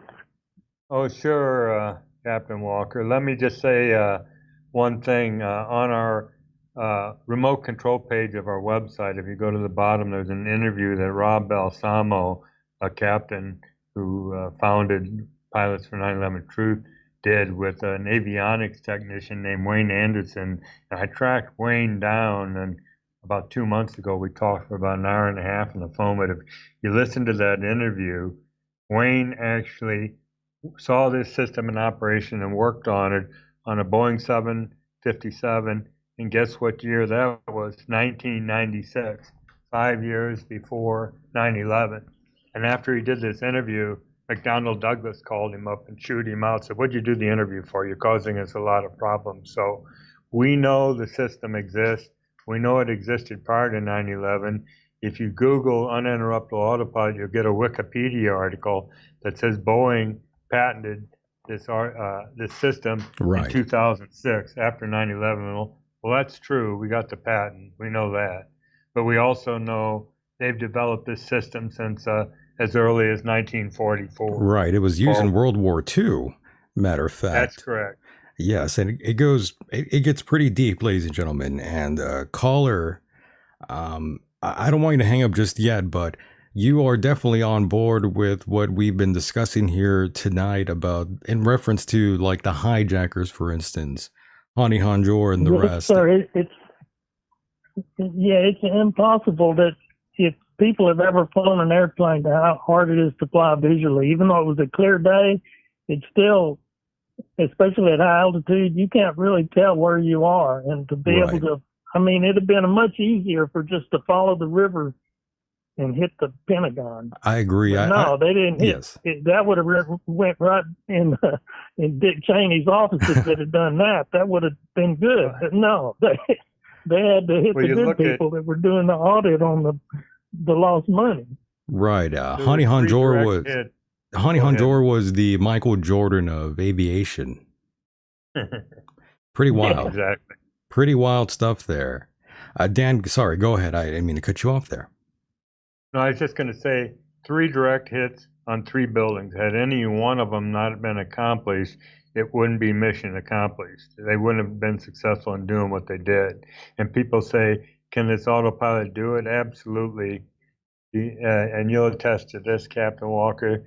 Oh, sure, Captain Walker. Let me just say one thing. On our remote control page of our website, if you go to the bottom, there's an interview that Rob Balsamo, a captain who founded Pilots for 9/11 Truth, did with an avionics technician named Wayne Anderson. And I tracked Wayne down, and about 2 months ago, we talked for about an hour and a half on the phone. But if you listen to that interview, Wayne actually saw this system in operation and worked on it on a Boeing 757. And guess what year that was? 1996, 5 years before 9/11. And after he did this interview, McDonnell Douglas called him up and chewed him out, said, "What'd you do the interview for? You're causing us a lot of problems." So we know the system exists. We know it existed prior to 9/11. If you Google uninterruptible autopilot, you'll get a Wikipedia article that says Boeing patented this system in 2006 after 9/11. Well, that's true. We got the patent. We know that. But we also know they've developed this system since as early as 1944. Right. It was used in World War II, matter of fact. That's correct. Yes, and it gets pretty deep, ladies and gentlemen. And caller, I don't want you to hang up just yet, but you are definitely on board with what we've been discussing here tonight about, in reference to like the hijackers, for instance, Hani Hanjour and the rest. Sir, it's impossible that if people have ever flown an airplane, how hard it is to fly visually. Even though it was a clear day, it's still, especially at high altitude, you can't really tell where you are. And to be able to, I mean, it'd have been much easier for just to follow the river and hit the Pentagon. I agree. No, they didn't hit. Yes. That would have went right in Dick Cheney's office if they'd have done that. That would have been good. But no, they had to hit the good people that were doing the audit on the lost money. Right. Hani Hanjour was the Michael Jordan of aviation. Pretty wild. Yeah, exactly. Pretty wild stuff there. Dan, sorry, go ahead. I didn't mean to cut you off there. No, I was just going to say 3 direct hits on 3 buildings. Had any one of them not been accomplished, it wouldn't be mission accomplished. They wouldn't have been successful in doing what they did. And people say, can this autopilot do it? Absolutely. And you'll attest to this, Captain Walker.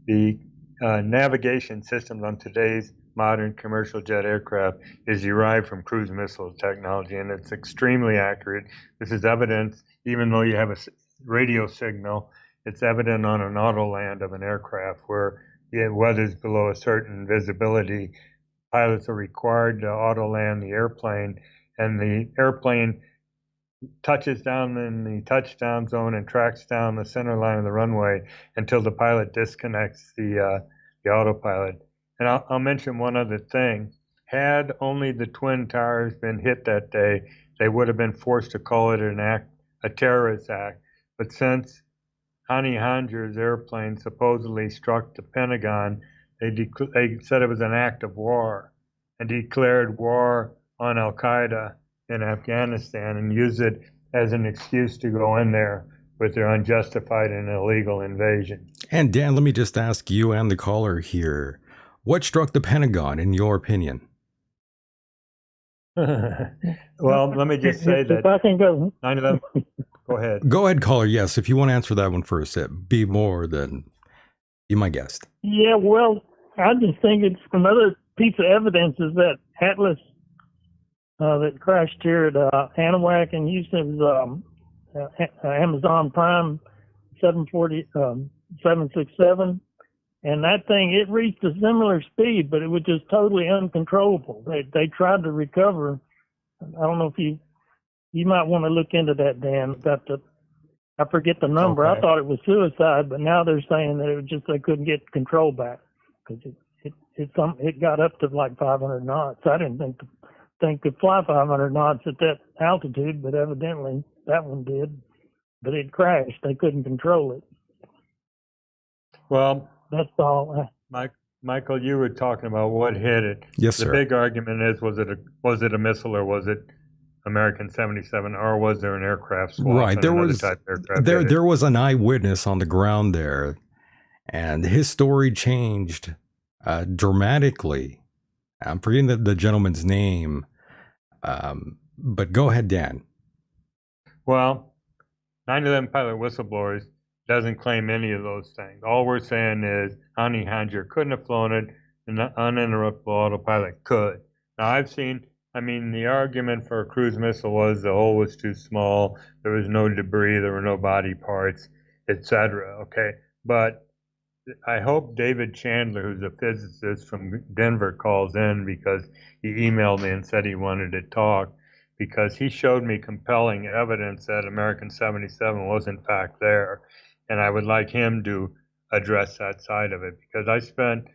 The navigation systems on today's modern commercial jet aircraft is derived from cruise missile technology, and it's extremely accurate. This is evidence, even though you have a radio signal, it's evident on an auto land of an aircraft where the weather's below a certain visibility. Pilots are required to auto land the airplane, and the airplane touches down in the touchdown zone and tracks down the center line of the runway until the pilot disconnects the autopilot. And I'll mention one other thing. Had only the Twin Towers been hit that day, they would have been forced to call it a terrorist act. But since Hani Hanjour's airplane supposedly struck the Pentagon, they said it was an act of war and declared war on Al-Qaeda in Afghanistan and used it as an excuse to go in there with their unjustified and illegal invasion. And Dan, let me just ask you and the caller here, what struck the Pentagon in your opinion? Well, let me just say that if I can go, 9/11. Go ahead. Go ahead, caller. Yes, if you want to answer that one first, be more than be my guest. Yeah, well, I just think it's another piece of evidence is that Atlas that crashed here at Anahuac in Houston's Amazon Prime 767, and that thing, it reached a similar speed, but it was just totally uncontrollable. They tried to recover. I don't know if you might want to look into that, Dan. About I forget the number. Okay. I thought it was suicide, but now they're saying that it was just they couldn't get control back because it got up to like 500 knots. I didn't think could fly 500 knots at that altitude, but evidently that one did. But it crashed. They couldn't control it. Well, that's all. Michael, you were talking about what hit it. Yes, sir. The big argument is was it a missile or was it American 77 or was there an aircraft swap? Right, there was an eyewitness on the ground there, and his story changed dramatically. I'm forgetting the gentleman's name, but go ahead, Dan. Well, 9/11 Pilot Whistleblowers doesn't claim any of those things. All we're saying is Honey Hadger couldn't have flown it, and the uninterruptible autopilot could. Now, the argument for a cruise missile was the hole was too small, there was no debris, there were no body parts, etc. Okay, but I hope David Chandler, who's a physicist from Denver, calls in because he emailed me and said he wanted to talk, because he showed me compelling evidence that American 77 was in fact there. And I would like him to address that side of it, because I spent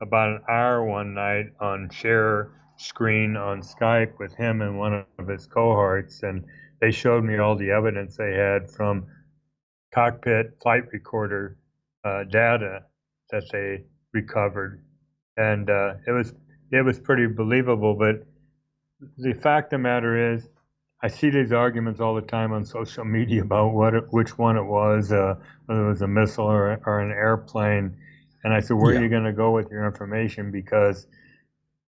about an hour one night on share screen on Skype with him and one of his cohorts, and they showed me all the evidence they had from cockpit flight recorder data that they recovered, and it was pretty believable. But the fact of the matter is, I see these arguments all the time on social media about which one it was, whether it was a missile or an airplane, and I said, where are you going to go with your information? Because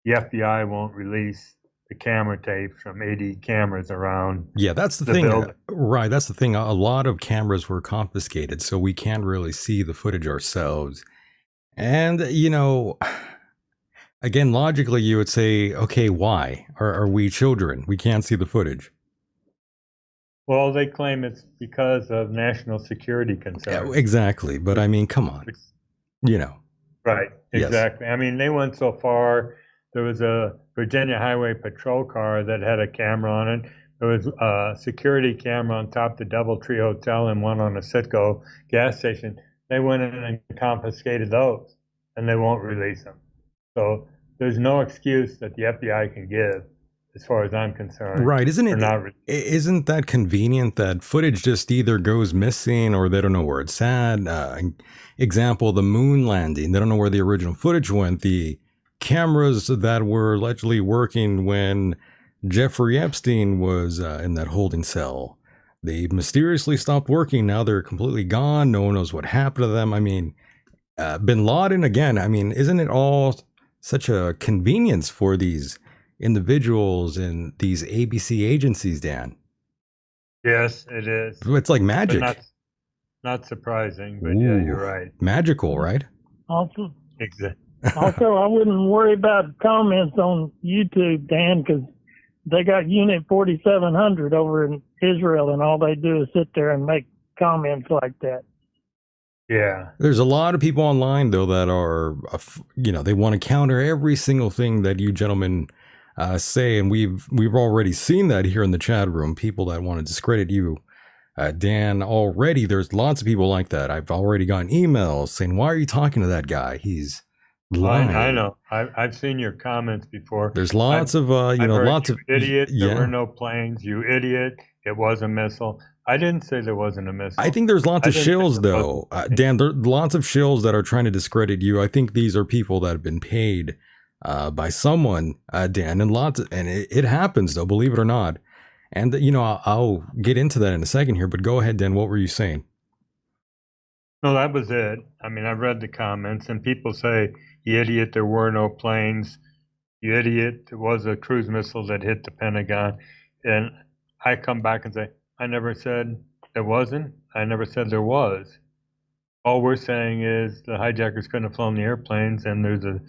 the FBI won't release the camera tapes from 80 cameras around. Yeah, that's the thing. Building. Right, that's the thing. A lot of cameras were confiscated, so we can't really see the footage ourselves. And, again, logically, you would say, okay, why? Are we children? We can't see the footage. Well, they claim it's because of national security concerns. Yeah, exactly. But, come on. Right, exactly. Yes. They went so far. There was a Virginia Highway Patrol car that had a camera on it. There was a security camera on top of the DoubleTree Hotel and one on a Citgo gas station. They went in and confiscated those, and they won't release them. So there's no excuse that the FBI can give, as far as I'm concerned. Right, isn't that convenient that footage just either goes missing or they don't know where it's at? Example, the moon landing. They don't know where the original footage went. The cameras that were allegedly working when Jeffrey Epstein was in that holding cell, they mysteriously stopped working. Now they're completely gone. No one knows what happened to them. Bin Laden again. Isn't it all such a convenience for these individuals and these ABC agencies, Dan? Yes, it is. It's like magic. But not surprising, but yeah, you're right. Magical, right? Also, exactly. Also, I wouldn't worry about comments on YouTube, Dan, because they got Unit 4700 over in Israel, and all they do is sit there and make comments like that. Yeah. There's a lot of people online, though, that are, they want to counter every single thing that you gentlemen say, and we've already seen that here in the chat room. People that want to discredit you, Dan. Already, there's lots of people like that. I've already gotten emails saying, "Why are you talking to that guy? He's lying." I know. I've seen your comments before. There's lots of lots of idiot. There were no planes. You idiot. It was a missile. I didn't say there wasn't a missile. I think there's lots of shills, though. Dan, there are lots of shills that are trying to discredit you. I think these are people that have been paid by someone, Dan, and it happens, though, believe it or not. And, I'll get into that in a second here, but go ahead, Dan. What were you saying? No, that was it. I've read the comments, and people say, "You idiot, there were no planes. You idiot, it was a cruise missile that hit the Pentagon." And I come back and say, I never said there wasn't. I never said there was. All we're saying is the hijackers couldn't have flown the airplanes, and there's a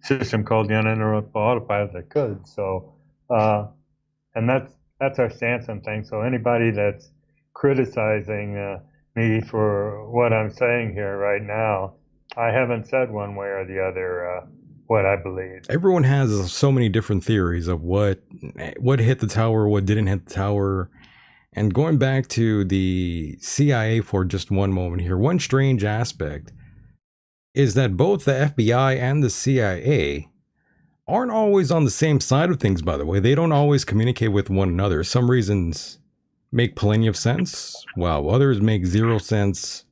system called the uninterruptible autopilot that could. So, and that's our stance on things. So anybody that's criticizing me for what I'm saying here right now, I haven't said one way or the other what I believe. Everyone has so many different theories of what hit the tower, what didn't hit the tower. And going back to the CIA for just one moment here, one strange aspect is that both the FBI and the CIA aren't always on the same side of things, by the way. They don't always communicate with one another. Some reasons make plenty of sense, while others make zero sense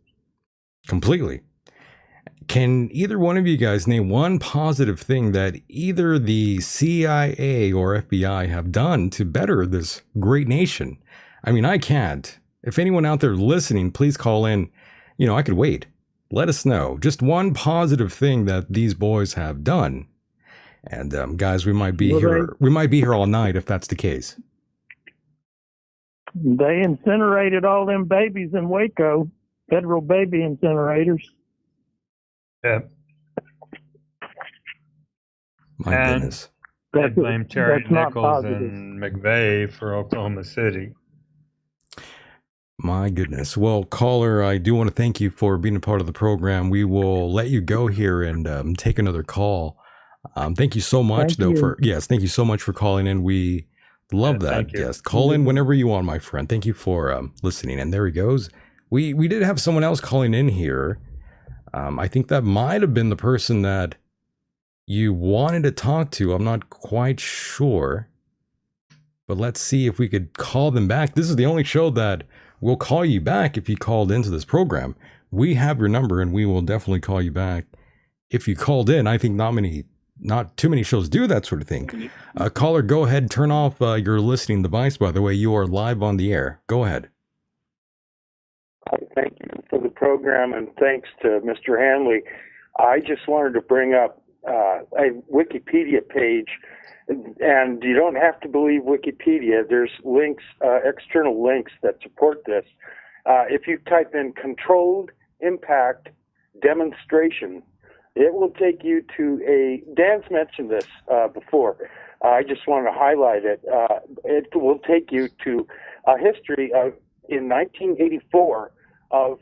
completely. Can either one of you guys name one positive thing that either the CIA or FBI have done to better this great nation? I mean, I can't. If anyone out there listening, please call in. I could wait. Let us know. Just one positive thing that these boys have done. And guys, we might be here. We might be here all night if that's the case. They incinerated all them babies in Waco, federal baby incinerators. Yeah. My goodness. They blame Terry Nichols and McVeigh for Oklahoma City. My goodness. Well, caller, I do want to thank you for being a part of the program. We will let you go here and take another call. Thank you so much, thank you so much for calling in. We love that. Yes, call in whenever you want, my friend. Thank you for listening. And there he goes. We did have someone else calling in here. I think that might have been the person that you wanted to talk to. I'm not quite sure. But let's see if we could call them back. This is the only show that we'll call you back if you called into this program. We have your number and we will definitely call you back if you called in. I think not too many shows do that sort of thing. Caller, go ahead, turn off your listening device. By the way, you are live on the air. Go ahead. Thank you for the program, and thanks to Mr. Hanley. I just wanted to bring up a Wikipedia page, and you don't have to believe Wikipedia. There's links, external links that support this. If you type in controlled impact demonstration, it will take you to Dan's mentioned this before. I just want to highlight it. It will take you to a history of, in 1984, of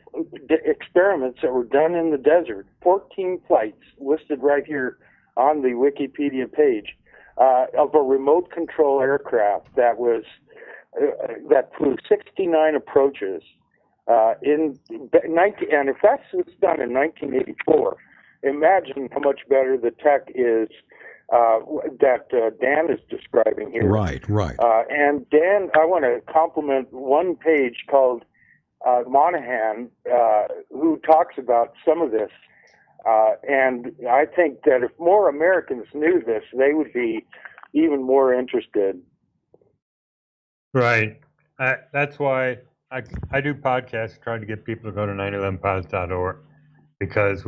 experiments that were done in the desert, 14 flights listed right here on the Wikipedia page, of a remote control aircraft that flew 69 approaches and if that was done in 1984, imagine how much better the tech is that Dan is describing here. Right. And Dan, I want to compliment one page called Monahan, who talks about some of this. And I think that if more Americans knew this, they would be even more interested. Right. That's why I do podcasts, try to get people to go to 911pods.org, because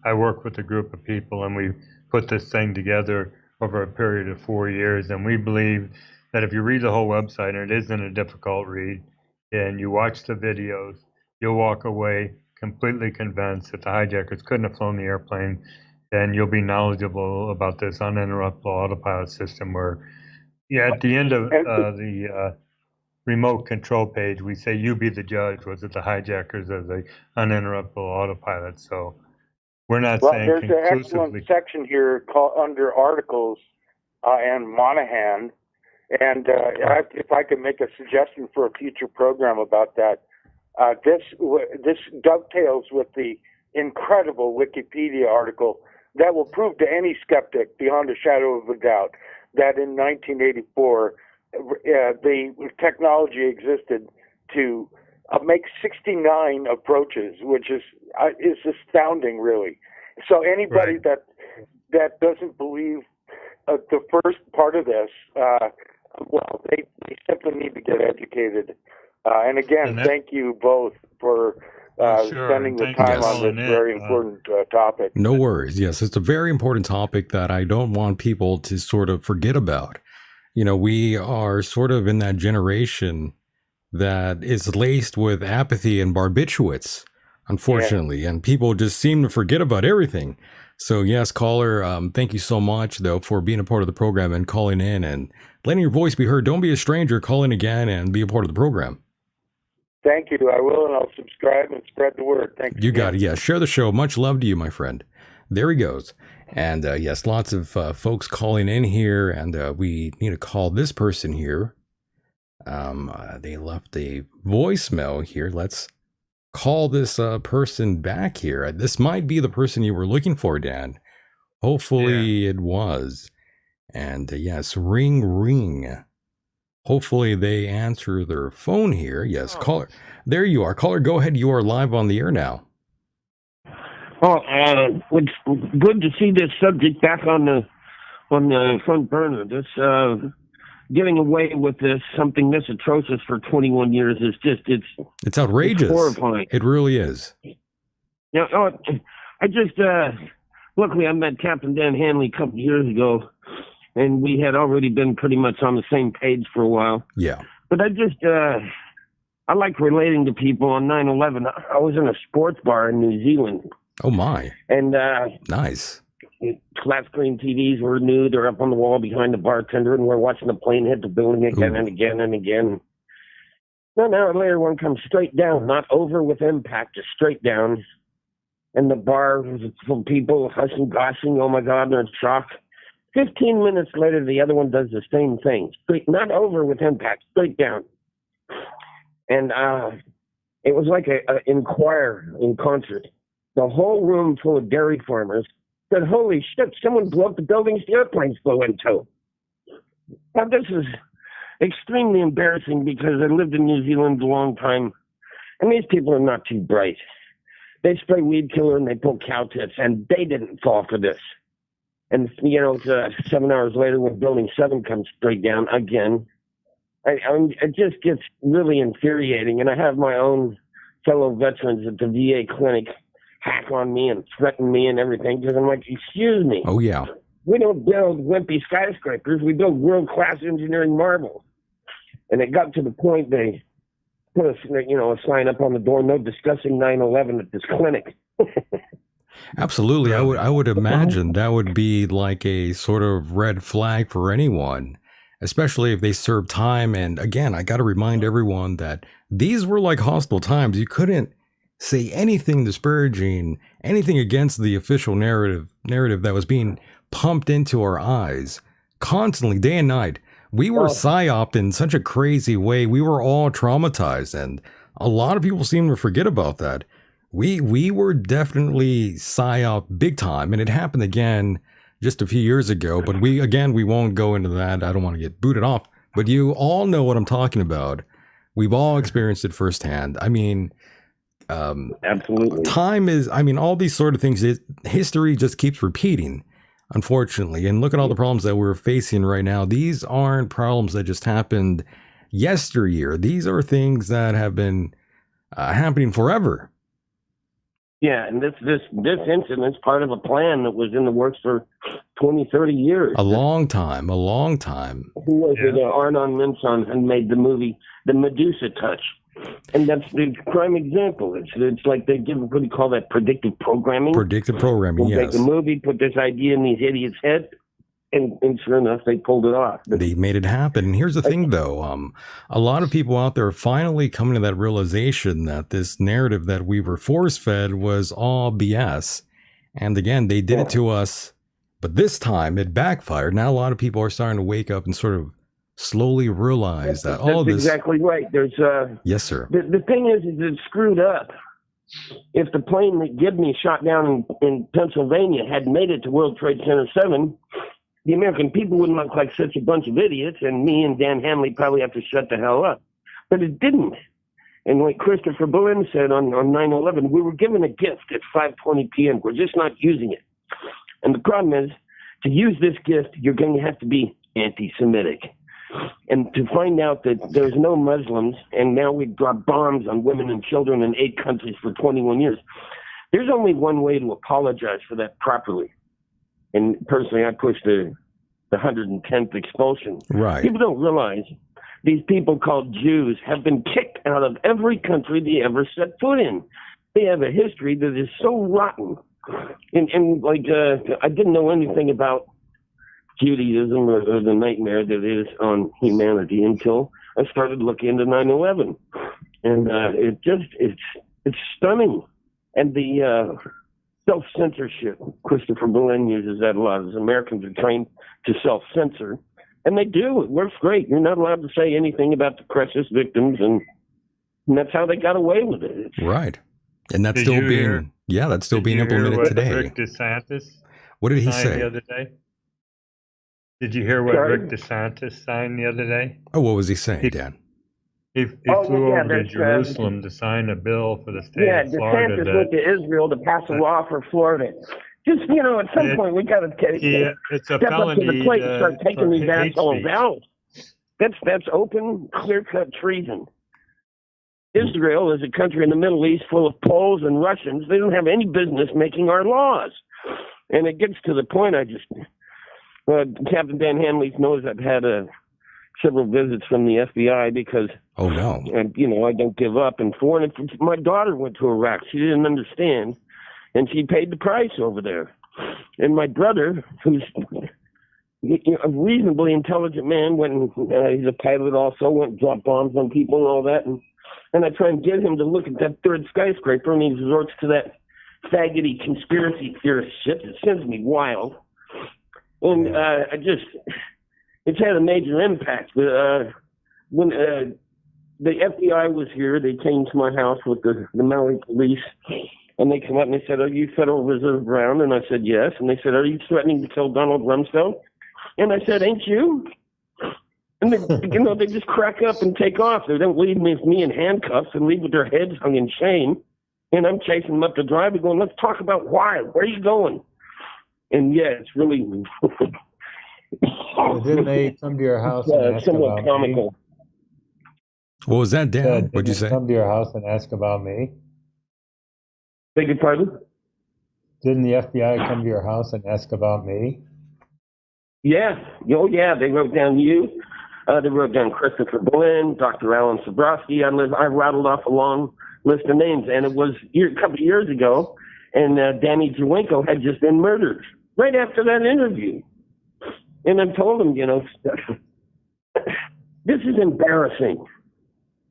I work with a group of people and we put this thing together over a period of 4 years. And we believe that if you read the whole website, and it isn't a difficult read, and you watch the videos, you'll walk away completely convinced that the hijackers couldn't have flown the airplane, and you'll be knowledgeable about this uninterruptible autopilot system where, at the end of the remote control page, we say, you be the judge. Was it the hijackers or the uninterruptible autopilot? So we're not saying there's conclusively. There's an excellent section here under articles and Monahan. And if I could make a suggestion for a future program about that, this dovetails with the incredible Wikipedia article that will prove to any skeptic beyond a shadow of a doubt that in 1984 the technology existed to make 69 approaches, which is astounding, really. So anybody that doesn't believe the first part of this, they simply need to get educated. And again, thank you both for spending the time on this very important topic. No worries. Yes, it's a very important topic that I don't want people to sort of forget about. We are sort of in that generation that is laced with apathy and barbiturates, unfortunately, and people just seem to forget about everything. So yes, caller, thank you so much though for being a part of the program and calling in and letting your voice be heard. Don't be a stranger. Call in again and be a part of the program. Thank you. I will, and I'll subscribe and spread the word. Thank you. You got it. Yeah, share the show. Much love to you, my friend. There he goes. And yes, lots of folks calling in here, and we need to call this person here. They left a voicemail here. Let's call this person back here. This might be the person you were looking for, Dan. Hopefully it was. And yes, ring, ring. Hopefully they answer their phone here. Yes, caller. There you are. Caller, go ahead. You are live on the air now. Oh, it's good to see this subject back on the front burner. This getting away with something this atrocious for 21 years is just it's outrageous. It's horrifying. It really is. Yeah. I just luckily I met Captain Dan Hanley a couple of years ago, and we had already been pretty much on the same page for a while. Yeah. But I like relating to people on 9/11. I was in a sports bar in New Zealand. Oh my! And nice. Flat screen TVs were new. They're up on the wall behind the bartender, and we're watching the plane hit the building again and again and again. An hour later, one comes straight down, not over with impact, just straight down. And the bar was full of people hushing, goshing. Oh my God, they're in shock. 15 minutes later, the other one does the same thing. Straight, not over with impact, straight down. And it was like a choir in concert. The whole room full of dairy farmers said, "Holy shit, someone blew up the buildings the airplanes flew into." Now, this is extremely embarrassing because I lived in New Zealand a long time, and these people are not too bright. They spray weed killer and they pull cow tits, and they didn't fall for this. And, 7 hours later when Building 7 comes straight down again, it just gets really infuriating. And I have my own fellow veterans at the VA clinic hack on me and threaten me and everything because I'm like, excuse me. Oh, yeah. We don't build wimpy skyscrapers. We build world-class engineering marvel. And it got to the point they put a sign up on the door, no discussing 9/11 at this clinic. Absolutely. I would imagine that would be like a sort of red flag for anyone, especially if they serve time. And again, I got to remind everyone that these were like hostile times. You couldn't say anything disparaging, anything against the official narrative that was being pumped into our eyes constantly, day and night. We were psyoped in such a crazy way. We were all traumatized, and a lot of people seem to forget about that. We were definitely psyop big time, and it happened again just a few years ago. But we won't go into that. I don't want to get booted off. But you all know what I'm talking about. We've all experienced it firsthand. I mean, absolutely. Time is. I mean, all these sort of things. History just keeps repeating, unfortunately. And look at all the problems that we're facing right now. These aren't problems that just happened yesteryear. These are things that have been happening forever. Yeah, and this incident's part of a plan that was in the works for 20, 30 years. A long time. Who was it? Arnon Minson had made the movie The Medusa Touch. And that's the prime example. It's like they give, what do you call that, predictive programming? Predictive programming, yes. Make a movie, put this idea in these idiots' head, and sure enough, they pulled it off. They made it happen. And here's the thing, though. A lot of people out there are finally coming to that realization that this narrative that we were force-fed was all BS. And again, they did it to us, but this time it backfired. Now a lot of people are starting to wake up and sort of slowly realize that all this... That's exactly right. There's yes, sir. The thing is it's screwed up. If the plane that Gibney shot down in Pennsylvania had made it to World Trade Center 7, the American people wouldn't look like such a bunch of idiots, and me and Dan Hanley probably have to shut the hell up. But it didn't. And like Christopher Bowen said on 9/11, we were given a gift at 5:20 p.m. We're just not using it. And the problem is, to use this gift, you're going to have to be anti-Semitic. And to find out that there's no Muslims, and now we drop bombs on women and children in 8 countries for 21 years, there's only one way to apologize for that properly. And personally, I push the 110th expulsion. Right. People don't realize these people called Jews have been kicked out of every country they ever set foot in. They have a history that is so rotten. And I didn't know anything about Judaism or the nightmare that is on humanity until I started looking into 9/11. And it's stunning. And the self-censorship, Christopher Berlin uses that a lot, as Americans are trained to self-censor. And they do. It works great. You're not allowed to say anything about the precious victims, and that's how they got away with it. Right. And that's still being implemented today. Rick DeSantis What did he signed say? the other day? Did you hear what Rick DeSantis signed the other day? Oh, what was he saying, Dan? He flew over to Jerusalem to sign a bill for the state of Florida. DeSantis went to Israel to pass a law for Florida. Just, at some point we got to it's a step up to the plate and start taking these assholes out. That's open, clear-cut treason. Israel is a country in the Middle East full of Poles and Russians. They don't have any business making our laws. And it gets to the point Captain Dan Hanley knows I've had several visits from the FBI because, oh no, I don't give up. And my daughter went to Iraq. She didn't understand, and she paid the price over there. And my brother, who's a reasonably intelligent man, he's a pilot also, went and dropped bombs on people and all that. And I try and get him to look at that third skyscraper, and he resorts to that faggoty conspiracy theorist shit that sends me wild. And it's had a major impact. When the FBI was here, they came to my house with the Maui police, and they come up and they said, "Are you Federal Reserve Brown?" And I said, "Yes." And they said, "Are you threatening to kill Donald Rumsfeld?" And I said, "Ain't you?" And they just crack up and take off. They don't leave me in handcuffs and leave with their heads hung in shame. And I'm chasing them up the driveway going, "Let's talk about why. Where are you going?" And yeah, it's really didn't they come to your house and ask somewhat about comical. me? What was that, Dan? What'd you Didn't they say? come to your house and ask about me? Beg your pardon? Didn't the FBI come to your house and ask about me? Yeah. Oh, yeah. They wrote down you. They wrote down Christopher Berlin, Dr. Alan Sabrowski. I rattled off a long list of names, and it was a couple of years ago, and Danny Jawenko had just been murdered right after that interview. And I told him, this is embarrassing.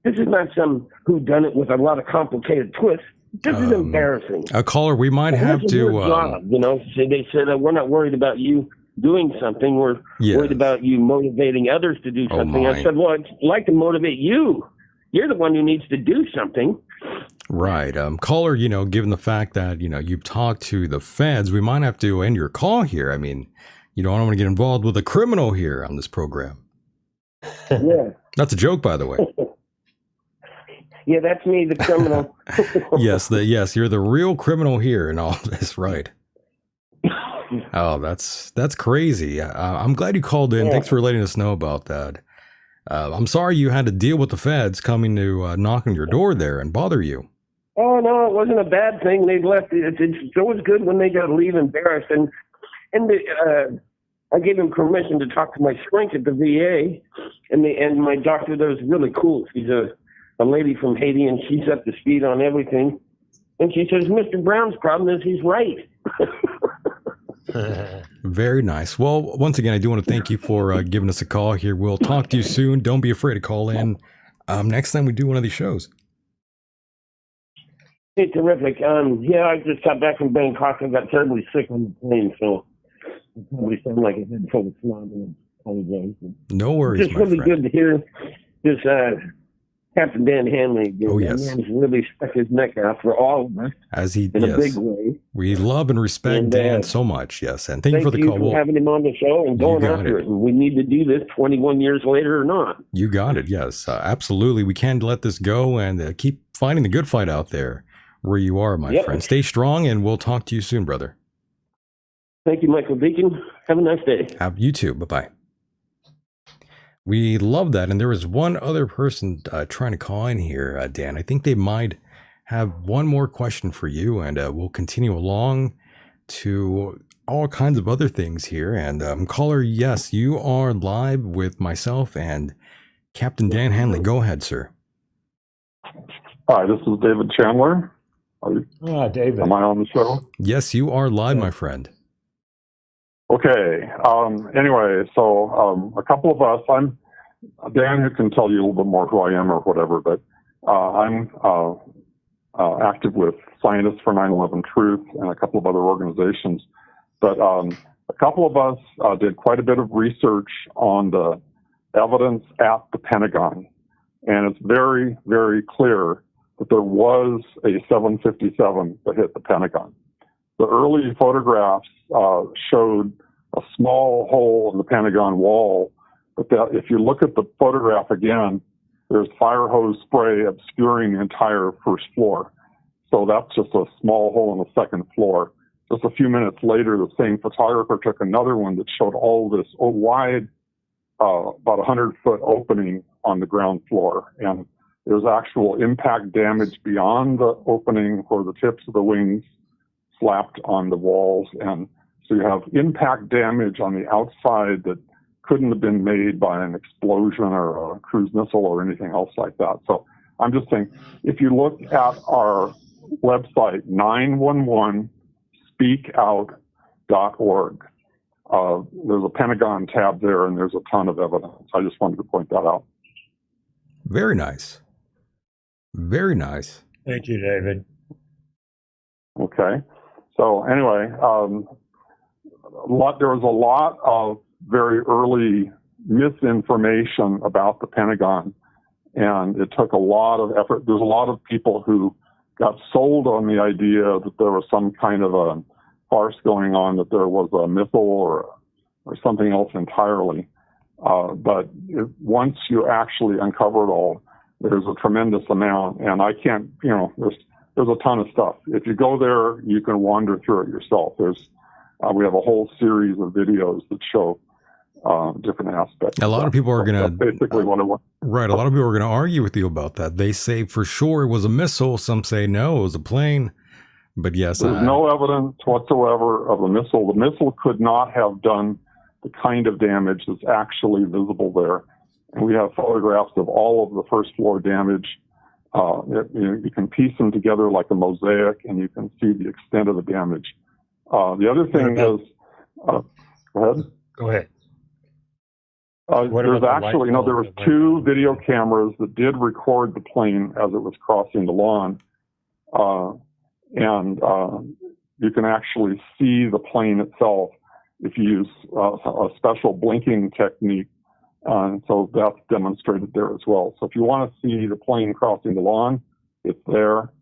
This is not some whodunit with a lot of complicated twists. This is embarrassing. Caller, we might have to. Job, so they said, we're not worried about you doing something. We're worried about you motivating others to do something. I said, well, I'd like to motivate you. You're the one who needs to do something. Right. Caller, given the fact that, you've talked to the feds, we might have to end your call here. I mean, I don't want to get involved with a criminal here on this program. Yeah. That's a joke, by the way. Yeah, that's me, the criminal. Yes, you're the real criminal here in all this, right? Oh, that's crazy. I'm glad you called in. Yeah. Thanks for letting us know about that. I'm sorry you had to deal with the feds coming to knock on your door there and bother you. Oh, no, it wasn't a bad thing. They left. It's always good when they got to leave embarrassed. And I gave him permission to talk to my shrink at the VA. And my doctor there was really cool. She's a lady from Haiti, and she's up to speed on everything. And she says, Mr. Brown's problem is he's right. Very nice. Well, once again, I do want to thank you for giving us a call here. We'll talk to you soon. Don't be afraid to call in next time we do one of these shows. Hey, terrific. I just got back from Bangkok and got terribly sick on the plane, so I probably sound like a head full of snot and apologize. No worries, It's really good to hear this Captain Dan Hanley again. Oh, yes. That man's really stuck his neck out for all of us. As he in a big way. We love and respect Dan so much, yes. And thank you for the call. Thank you for having him on the show and going after it. And we need to do this 21 years later or not. You got it, yes. Absolutely. We can't let this go and keep fighting the good fight out there where you are, my friend. Stay strong, and we'll talk to you soon, brother. Thank you, Michael Decon. Have a nice day. You too. Bye-bye. We love that. And there was one other person trying to call in here, Dan. I think they might have one more question for you, and we'll continue along to all kinds of other things here. And caller, yes, you are live with myself and Captain Dan Hanley, go ahead, sir. Hi, this is David Chandler. David. Am I on the show? Yes, you are live, my friend. Okay. Anyway, so a couple of us, I'm Dan, who can tell you a little bit more who I am or whatever, but I'm active with Scientists for 9/11 Truth and a couple of other organizations. But a couple of us did quite a bit of research on the evidence at the Pentagon. And it's very, very clear that there was a 757 that hit the Pentagon. The early photographs showed a small hole in the Pentagon wall, but that if you look at the photograph again, there's fire hose spray obscuring the entire first floor. So that's just a small hole on the second floor. Just a few minutes later, the same photographer took another one that showed all this wide, about 100-foot opening on the ground floor. And there's actual impact damage beyond the opening where the tips of the wings slapped on the walls. And so you have impact damage on the outside that couldn't have been made by an explosion or a cruise missile or anything else like that. So I'm just saying, if you look at our website, 911speakout.org, there's a Pentagon tab there, and there's a ton of evidence. I just wanted to point that out. Very nice. Very nice. Thank you, David. Okay. So anyway, there was a lot of very early misinformation about the Pentagon, and it took a lot of effort. There's a lot of people who got sold on the idea that there was some kind of a farce going on, that there was a missile or something else entirely. But once you actually uncover it all, there's a tremendous amount, and I can't, there's a ton of stuff. If you go there, you can wander through it yourself. We have a whole series of videos that show different aspects. A lot of people are going to basically what it was. Right. A lot of people are going to argue with you about that. They say for sure it was a missile. Some say no, it was a plane. But yes, there's no evidence whatsoever of a missile. The missile could not have done the kind of damage that's actually visible there. And we have photographs of all of the first floor damage. You can piece them together like a mosaic, and you can see the extent of the damage. The other thing is, go ahead. Go ahead. There's actually, there was 2 video cameras that did record the plane as it was crossing the lawn. And you can actually see the plane itself if you use a special blinking technique. So that's demonstrated there as well. So if you want to see the plane crossing the lawn, it's there.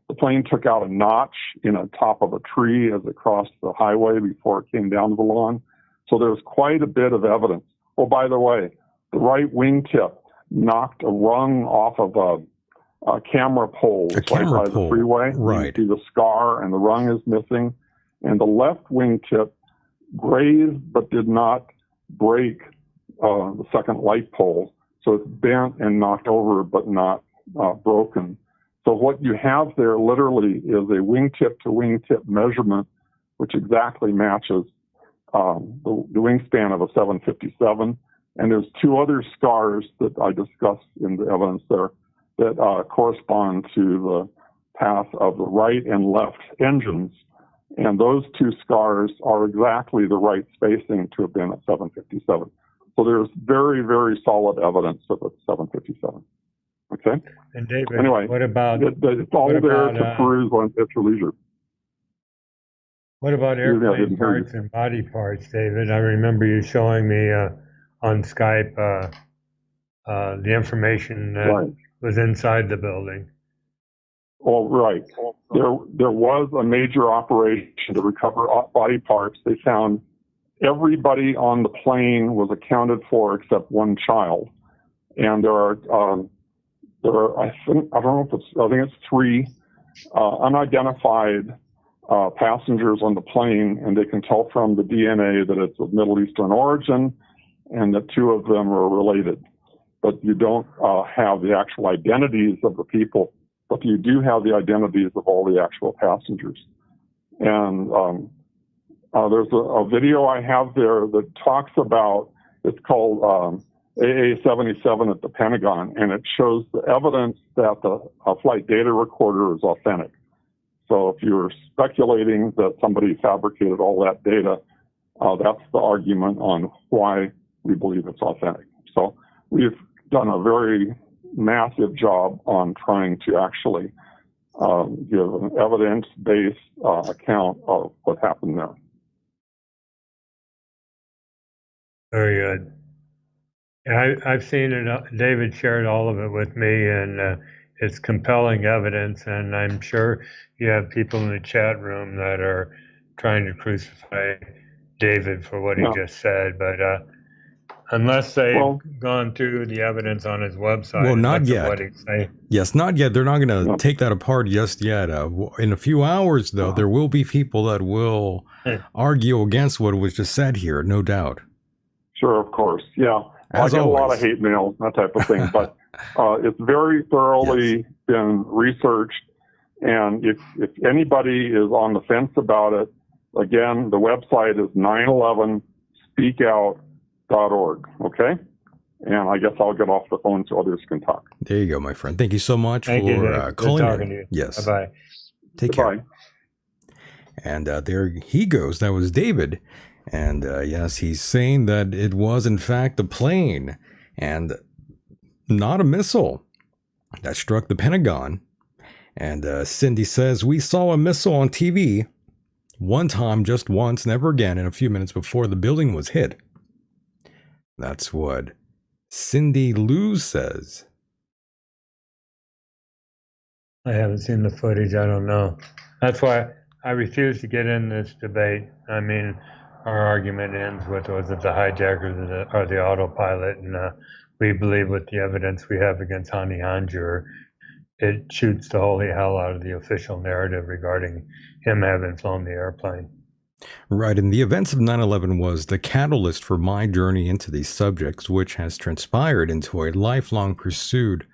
The plane took out a notch in the top of a tree as it crossed the highway before it came down to the lawn. So there's quite a bit of evidence. Oh, by the way, the right wingtip knocked a rung off of a camera pole right by the freeway. Right. You see the scar, and the rung is missing. And the left wingtip grazed but did not break the second light pole. So it's bent and knocked over but not broken. So what you have there literally is a wingtip to wingtip measurement, which exactly matches the wingspan of a 757. And there's 2 other scars that I discussed in the evidence there that correspond to the path of the right and left engines. And those 2 scars are exactly the right spacing to have been a 757. So there's very, very solid evidence of a 757. Okay? And David, anyway, what about... It's all there to peruse at your leisure. What about airplane parts and body parts, David? I remember you showing me on Skype the information that was inside the building. Well, right. There was a major operation to recover body parts. They found everybody on the plane was accounted for except 1 child, and there are I think it's 3 unidentified passengers on the plane, and they can tell from the DNA that it's of Middle Eastern origin, and that 2 of them are related. But you don't have the actual identities of the people, but you do have the identities of all the actual passengers. And there's a video I have there that talks about, it's called AA-77 at the Pentagon, and it shows the evidence that the flight data recorder is authentic. So if you're speculating that somebody fabricated all that data, that's the argument on why we believe it's authentic. So we've done a very massive job on trying to actually give an evidence-based account of what happened there. Very good. Yeah, I've seen it. David shared all of it with me, and it's compelling evidence. And I'm sure you have people in the chat room that are trying to crucify David for what he just said. But unless they've gone through the evidence on his website, well, not yet. What he's saying. Yes, not yet. They're not going to take that apart just yet. In a few hours, though, there will be people that will argue against what was just said here, no doubt. Sure, of course. Yeah. I get a lot of hate mail, that type of thing, but it's very thoroughly been researched. And if anybody is on the fence about it, again, the website is 911speakout.org. Okay? And I guess I'll get off the phone so others can talk. There you go, my friend. Thank you so much for calling in. Yes. Bye-bye. Take care. And there he goes. That was David. And yes, he's saying that it was, in fact, a plane and not a missile that struck the Pentagon. And Cindy says, we saw a missile on TV one time, just once, never again, in a few minutes before the building was hit. That's what Cindy Lou says. I haven't seen the footage. I don't know. That's why I refuse to get in this debate. I mean, our argument ends with, was it the hijackers or the autopilot? And we believe with the evidence we have against Hani Hanjour, it shoots the holy hell out of the official narrative regarding him having flown the airplane. Right, and the events of 9/11 was the catalyst for my journey into these subjects, which has transpired into a lifelong pursuit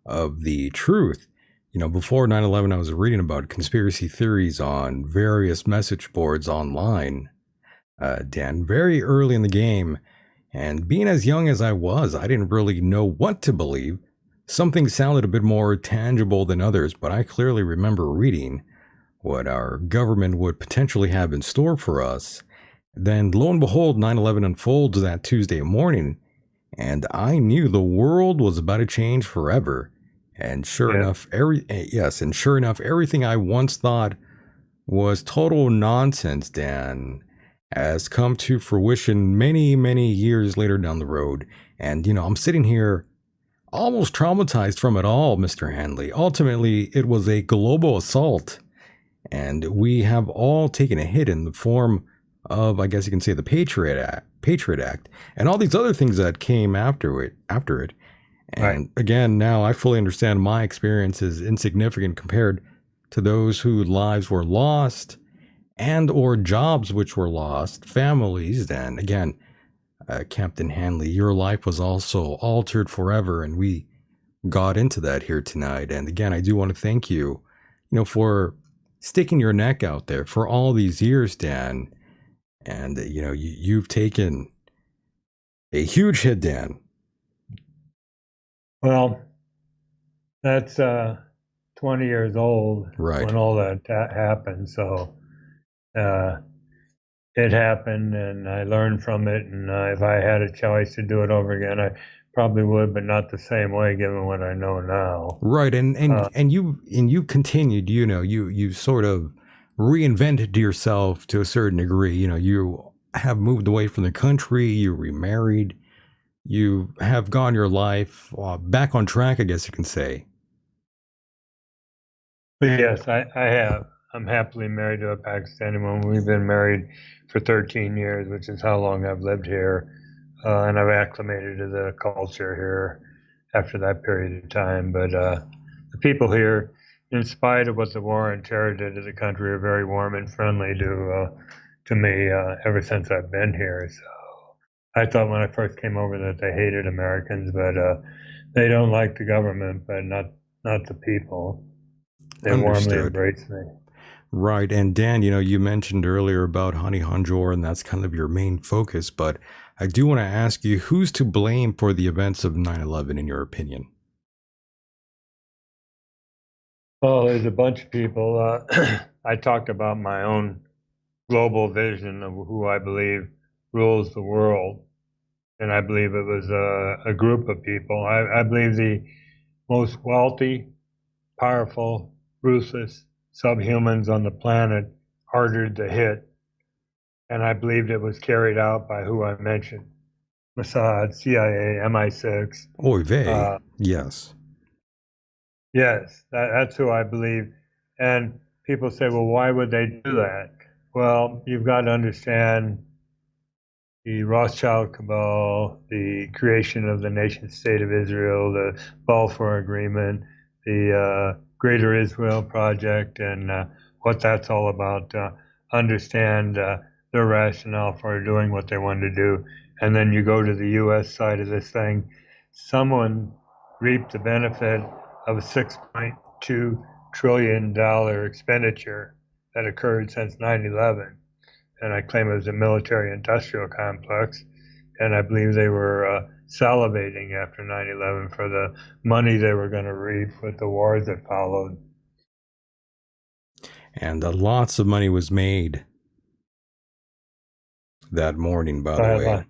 of the truth. You know, before 9/11, I was reading about conspiracy theories on various message boards online, Dan, very early in the game. And being as young as I was, I didn't really know what to believe. Something sounded a bit more tangible than others, but I clearly remember reading what our government would potentially have in store for us. Then, lo and behold, 9/11 unfolds that Tuesday morning, and I knew the world was about to change forever. And sure enough, everything I once thought was total nonsense, Dan, has come to fruition many, many years later down the road. And, you know, I'm sitting here almost traumatized from it all, Mr. Hanley. Ultimately, it was a global assault, and we have all taken a hit in the form of, I guess you can say, the Patriot Act, and all these other things that came after it. And again, now I fully understand my experience is insignificant compared to those whose lives were lost and or jobs which were lost, families. And again, Captain Hanley, your life was also altered forever, and we got into that here tonight. And again, I do want to thank you, for sticking your neck out there for all these years, Dan. And, you've taken a huge hit, Dan. Well, that's 20 years old when all that happened. So it happened, and I learned from it. And if I had a choice to do it over again, I probably would, but not the same way, given what I know now. Right, and you continued. You sort of reinvented yourself to a certain degree. You have moved away from the country. You remarried. You have gone your life back on track, I guess you can say. But yes, I have. I'm happily married to a Pakistani woman. We've been married for 13 years, which is how long I've lived here. And I've acclimated to the culture here after that period of time. But the people here, in spite of what the war and terror did to the country, are very warm and friendly to me ever since I've been here. So I thought when I first came over that they hated Americans, but they don't like the government, but not the people. They warmly embrace me. Right. And Dan, you mentioned earlier about Honey Hanjor, and that's kind of your main focus. But I do want to ask you, who's to blame for the events of 9/11, in your opinion? Well, there's a bunch of people. I talked about my own global vision of who I believe rules the world. And I believe it was a group of people. I believe the most wealthy, powerful, ruthless subhumans on the planet ordered the hit. And I believed it was carried out by who I mentioned: Mossad, CIA, MI6. Oy vey. Yes. Yes, that's who I believe. And people say, well, why would they do that? Well, you've got to understand the Rothschild cabal, the creation of the nation state of Israel, the Balfour Agreement, the Greater Israel Project, and what that's all about. Understand their rationale for doing what they wanted to do. And then you go to the U.S. side of this thing. Someone reaped the benefit of a $6.2 trillion expenditure that occurred since 9/11. And I claim it was a military-industrial complex, and I believe they were salivating after 9/11 for the money they were going to reap with the wars that followed. And lots of money was made that morning, by the way.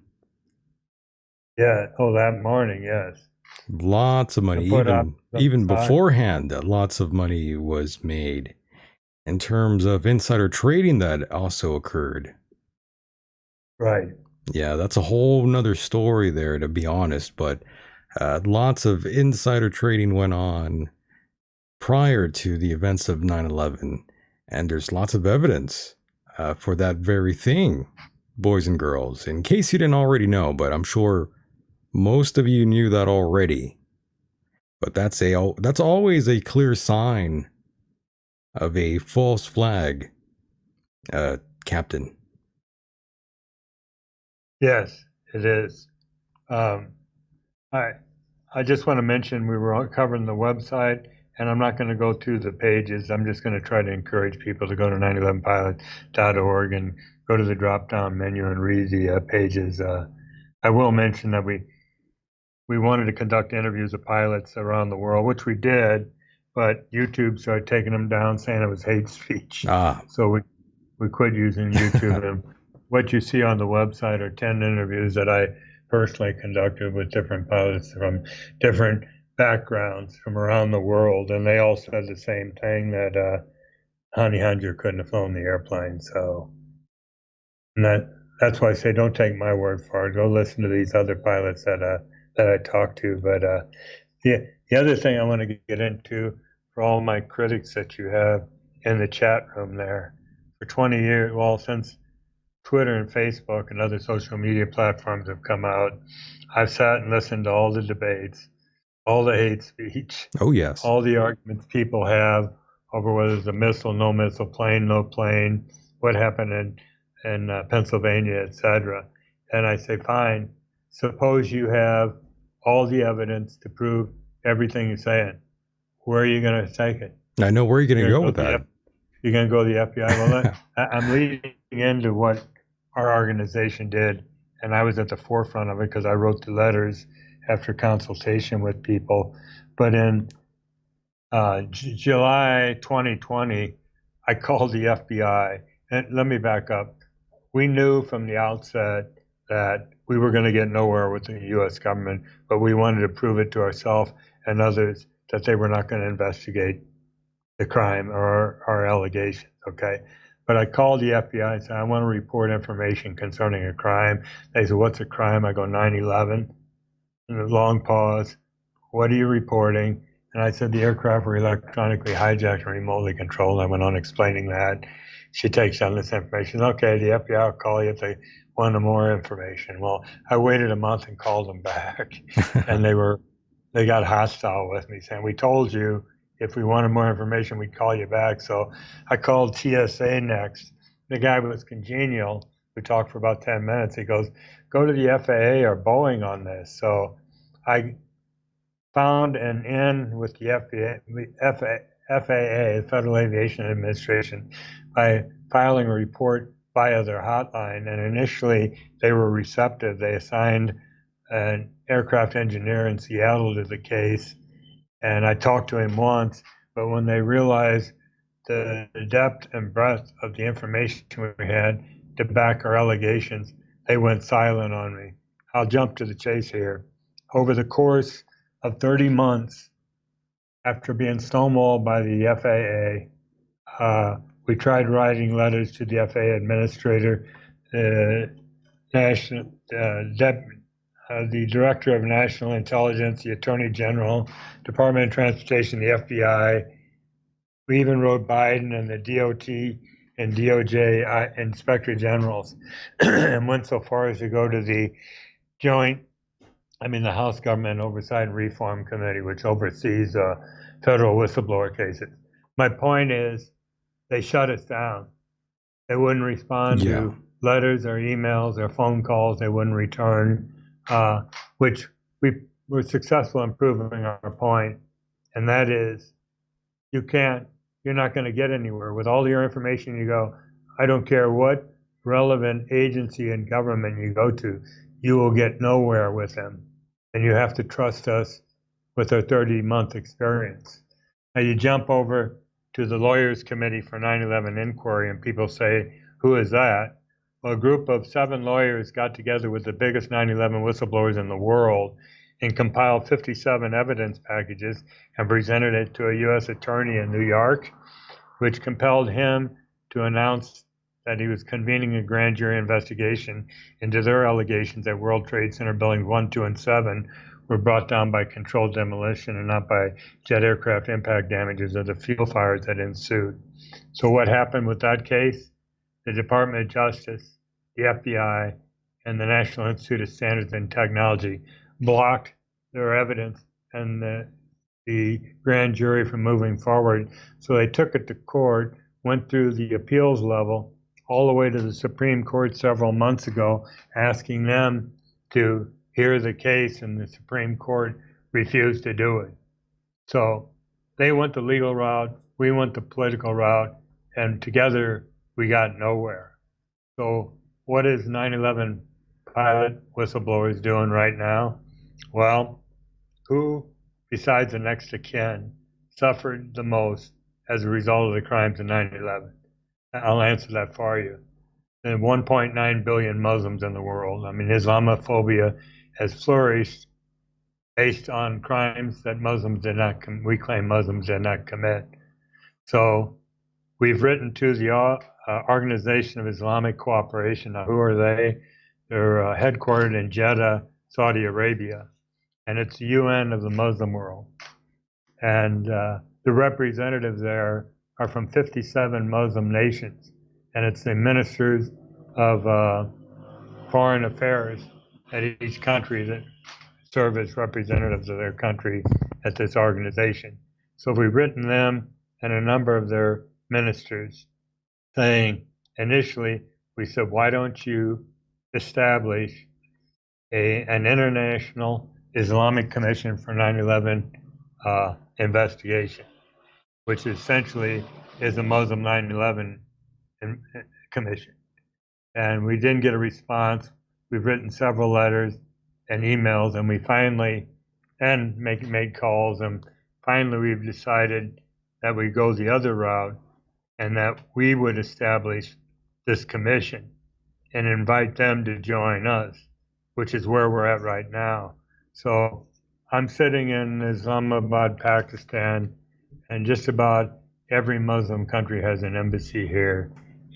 Yeah, that morning, yes. Lots of money, even beforehand, lots of money was made. In terms of insider trading that also occurred. Right. Yeah, that's a whole nother story there, to be honest, but lots of insider trading went on prior to the events of 9/11, and there's lots of evidence for that very thing, boys and girls, in case you didn't already know, but I'm sure most of you knew that already. But that's always a clear sign of a false flag, Captain. Yes, it is. I just want to mention we were covering the website, and I'm not going to go through the pages. I'm just going to try to encourage people to go to 911pilot.org and go to the drop-down menu and read the pages. I will mention that we wanted to conduct interviews of pilots around the world, which we did, but YouTube started taking them down, saying it was hate speech. So we quit using YouTube. And what you see on the website are 10 interviews that I personally conducted with different pilots from different backgrounds from around the world, and they all said the same thing, that Honey Hunter couldn't have flown the airplane. So, and that's why I say don't take my word for it. Go listen to these other pilots that I talked to. But the other thing I want to get into, for all my critics that you have in the chat room there, for 20 years, well, since Twitter and Facebook and other social media platforms have come out, I've sat and listened to all the debates, all the hate speech. Oh, yes. All the arguments people have over whether it's a missile, no missile, plane, no plane, what happened in Pennsylvania, etc. And I say, fine, suppose you have all the evidence to prove everything you're saying. Where are you going to take it? I know where you're going to go with that. You're going to go to the FBI? Well, I'm leading into what our organization did, and I was at the forefront of it because I wrote the letters after consultation with people. But in July 2020, I called the FBI. And let me back up. We knew from the outset that we were going to get nowhere with the U.S. government, but we wanted to prove it to ourselves and others that they were not going to investigate the crime or our allegations, okay? But I called the FBI and said, I want to report information concerning a crime. They said, what's a crime? I go, 9/11. And a long pause. What are you reporting? And I said, the aircraft were electronically hijacked and remotely controlled. I went on explaining that. She takes down this information. Okay, the FBI will call you if they want more information. Well, I waited a month and called them back. And they got hostile with me, saying, we told you if we wanted more information, we'd call you back. So I called TSA next. The guy was congenial. We talked for about 10 minutes. He goes, go to the FAA or Boeing on this. So I found an in with the FAA, Federal Aviation Administration, by filing a report via their hotline. And initially, they were receptive. They assigned an aircraft engineer in Seattle to the case, and I talked to him once. But when they realized the depth and breadth of the information we had to back our allegations, they went silent on me. I'll jump to the chase here. Over the course of 30 months, after being stonewalled by the FAA, we tried writing letters to the FAA administrator, the Director of National Intelligence, the Attorney General, Department of Transportation, the FBI. We even wrote Biden and the DOT and DOJ Inspector Generals, and went so far as to go to the the House Government Oversight and Reform Committee, which oversees federal whistleblower cases. My point is, they shut us down. They wouldn't respond to letters or emails or phone calls. They wouldn't return, which we were successful in proving our point, and that is, you're not going to get anywhere. With all your information, you go, I don't care what relevant agency and government you go to, you will get nowhere with them. And you have to trust us with our 30-month experience. Now you jump over to the Lawyers Committee for 9/11 Inquiry, and people say, who is that? Well, a group of 7 lawyers got together with the biggest 9/11 whistleblowers in the world and compiled 57 evidence packages and presented it to a U.S. attorney in New York, which compelled him to announce that he was convening a grand jury investigation into their allegations that World Trade Center buildings 1, 2, and 7 were brought down by controlled demolition and not by jet aircraft impact damages of the fuel fires that ensued. So what happened with that case? The Department of Justice, the FBI, and the National Institute of Standards and Technology blocked their evidence and the grand jury from moving forward. So they took it to court, went through the appeals level, all the way to the Supreme Court several months ago, asking them to hear the case, and the Supreme Court refused to do it. So they went the legal route, we went the political route, and together we got nowhere. So what is 9/11 Pilot Whistleblowers doing right now? Well, who besides the next of kin suffered the most as a result of the crimes of 9/11? I'll answer that for you. There are 1.9 billion Muslims in the world. I mean, Islamophobia has flourished based on crimes that Muslims did not we claim Muslims did not commit. So we've written to the Organization of Islamic Cooperation. Now, who are they? They're headquartered in Jeddah, Saudi Arabia, and it's the UN of the Muslim world. And the representatives there are from 57 Muslim nations, and it's the ministers of foreign affairs at each country that serve as representatives of their country at this organization. So we've written them and a number of their ministers saying, initially, we said, why don't you establish an international Islamic Commission for 9/11 investigation, which essentially is a Muslim 9/11 commission. And we didn't get a response. We've written several letters and emails, and we finally, and made calls, and finally we've decided that we go the other route and that we would establish this commission and invite them to join us, which is where we're at right now. So I'm sitting in Islamabad, Pakistan, and just about every Muslim country has an embassy here.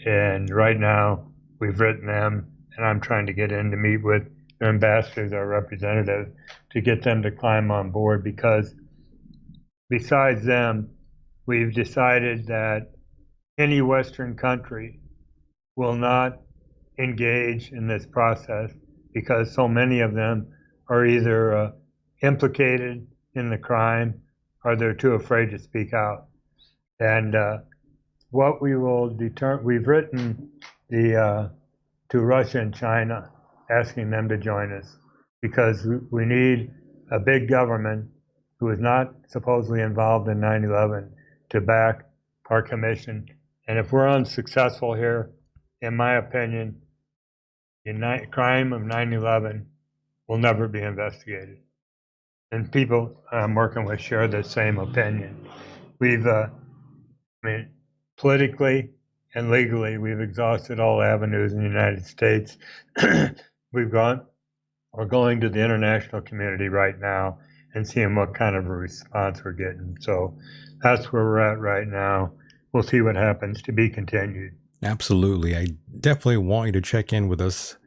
And right now, we've written them, and I'm trying to get in to meet with their ambassadors, our representatives, to get them to climb on board, because besides them, we've decided that any Western country will not engage in this process because so many of them are either implicated in the crime or they're too afraid to speak out. And what we will determine, we've written to Russia and China asking them to join us, because we need a big government who is not supposedly involved in 9/11 to back our commission. And if we're unsuccessful here, in my opinion, the crime of 9/11 will never be investigated. And people I'm working with share the same opinion. We've, politically and legally, we've exhausted all avenues in the United States. We're going to the international community right now and seeing what kind of a response we're getting. So that's where we're at right now. We'll see what happens, to be continued. Absolutely. I definitely want you to check in with us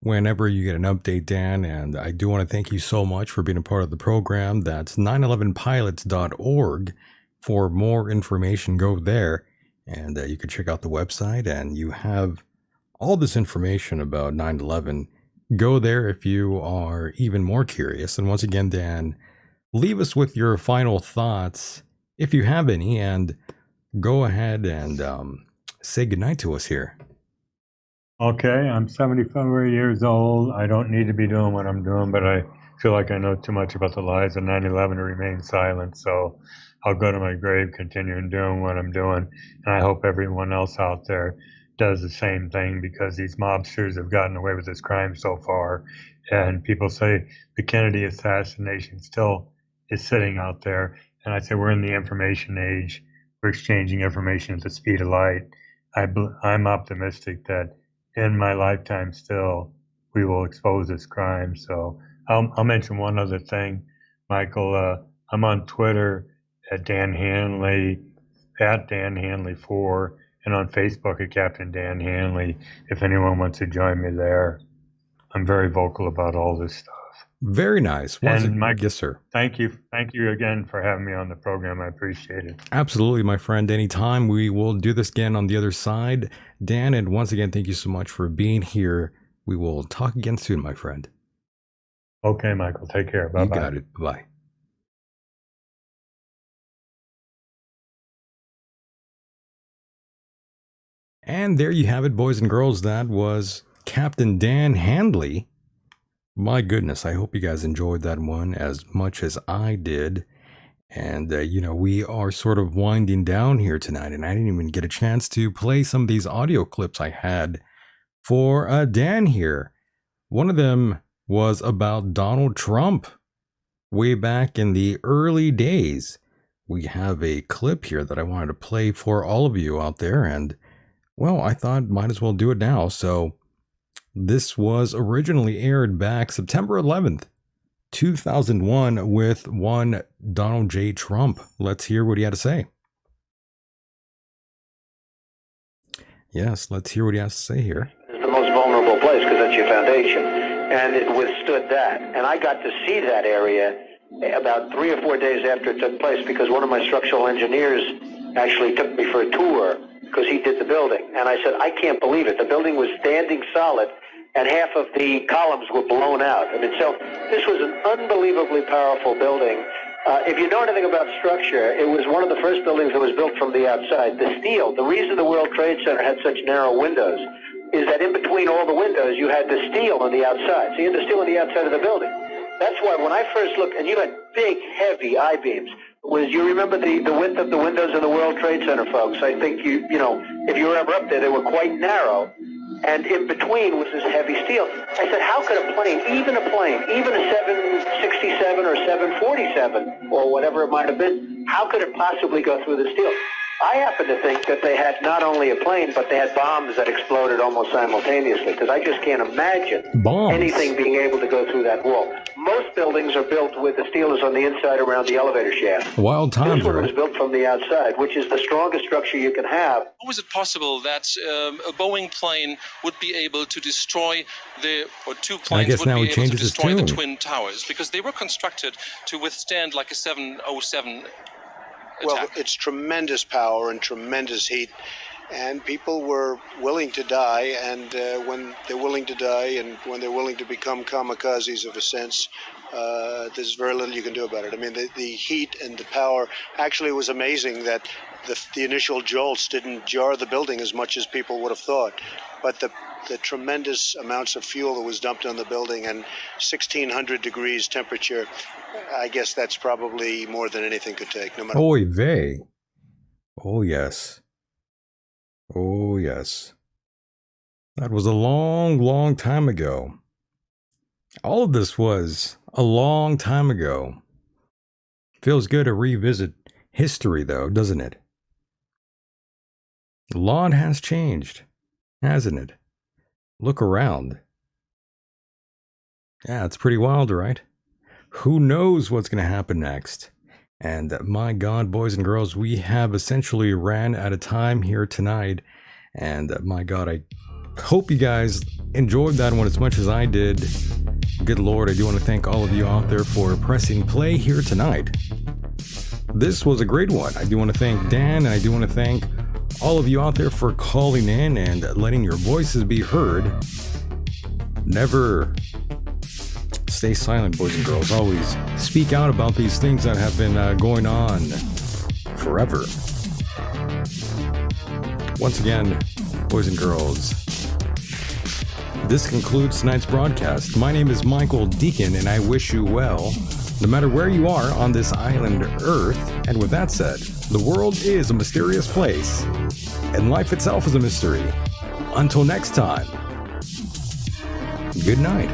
whenever you get an update, Dan. And I do want to thank you so much for being a part of the program. That's 911pilots.org. For more information, go there and you can check out the website, and you have all this information about 9/11. Go there if you are even more curious. And once again, Dan, leave us with your final thoughts, if you have any, and go ahead and say goodnight to us here. Okay, I'm 74 years old. I don't need to be doing what I'm doing, but I feel like I know too much about the lies of 9/11 to remain silent. So I'll go to my grave continuing doing what I'm doing. And I hope everyone else out there does the same thing, because these mobsters have gotten away with this crime so far. And people say the Kennedy assassination still is sitting out there. And I say we're in the information age. We're exchanging information at the speed of light. I'm optimistic that in my lifetime still we will expose this crime. So I'll mention one other thing, Michael. I'm on Twitter at Dan Hanley, at Dan Hanley 4, and on Facebook at Captain Dan Hanley, if anyone wants to join me there. I'm very vocal about all this stuff. Very nice. Mike, yes, sir. Thank you again for having me on the program. I appreciate it. Absolutely, my friend. Anytime. We will do this again on the other side. Dan, and once again, thank you so much for being here. We will talk again soon, my friend. Okay, Michael. Take care. Bye-bye. You got it. Bye. And there you have it, boys and girls. That was Captain Dan Hanley. My goodness, I hope you guys enjoyed that one as much as I did. And, we are sort of winding down here tonight, and I didn't even get a chance to play some of these audio clips I had for Dan here. One of them was about Donald Trump way back in the early days. We have a clip here that I wanted to play for all of you out there, and well, I thought might as well do it now. So this was originally aired back September 11th, 2001 with one Donald J. Trump. Let's hear what he had to say. Yes, let's hear what he has to say here. It's the most vulnerable place because that's your foundation. And it withstood that. And I got to see that area about 3 or 4 days after it took place, because one of my structural engineers actually took me for a tour because he did the building. And I said, I can't believe it. The building was standing solid and half of the columns were blown out. I mean, so this was an unbelievably powerful building. If you know anything about structure, it was one of the first buildings that was built from the outside. The steel, the reason the World Trade Center had such narrow windows is that in between all the windows, you had the steel on the outside. So you had the steel on the outside of the building. That's why when I first looked, and you had big, heavy I-beams, you remember the width of the windows in the World Trade Center, folks. I think, if you were ever up there, they were quite narrow. And in between was this heavy steel. I said, how could a plane, even a 767 or 747 or whatever it might have been, how could it possibly go through the steel? I happen to think that they had not only a plane, but they had bombs that exploded almost simultaneously, because I just can't imagine anything being able to go through that wall. Most buildings are built with the steel is on the inside around the elevator shaft. Wild times. This one was built from the outside, which is the strongest structure you can have. How is it possible that a Boeing plane would be able to destroy two planes would be able to destroy the Twin Towers? Because they were constructed to withstand like a 707 attack. Well, it's tremendous power and tremendous heat, and people were willing to die, and when they're willing to die and when they're willing to become kamikazes of a sense, there's very little you can do about it. I mean, the heat and the power, actually it was amazing that the initial jolts didn't jar the building as much as people would have thought, but the tremendous amounts of fuel that was dumped on the building and 1,600 degrees temperature, I guess that's probably more than anything could take. No matter. Oy vey. Oh, yes. Oh, yes. That was a long, long time ago. All of this was a long time ago. Feels good to revisit history, though, doesn't it? A lot has changed, hasn't it? Look around. Yeah, it's pretty wild, right? Who knows what's going to happen next? And my God, boys and girls, we have essentially ran out of time here tonight. And my God, I hope you guys enjoyed that one as much as I did. Good Lord, I do want to thank all of you out there for pressing play here tonight. This was a great one. I do want to thank Dan, and I do want to thank all of you out there for calling in and letting your voices be heard. Never stay silent, boys and girls. Always speak out about these things that have been going on forever. Once again, boys and girls, this concludes tonight's broadcast. My name is Michael Decon, and I wish you well, no matter where you are on this island Earth. And with that said, the world is a mysterious place, and life itself is a mystery. Until next time, good night.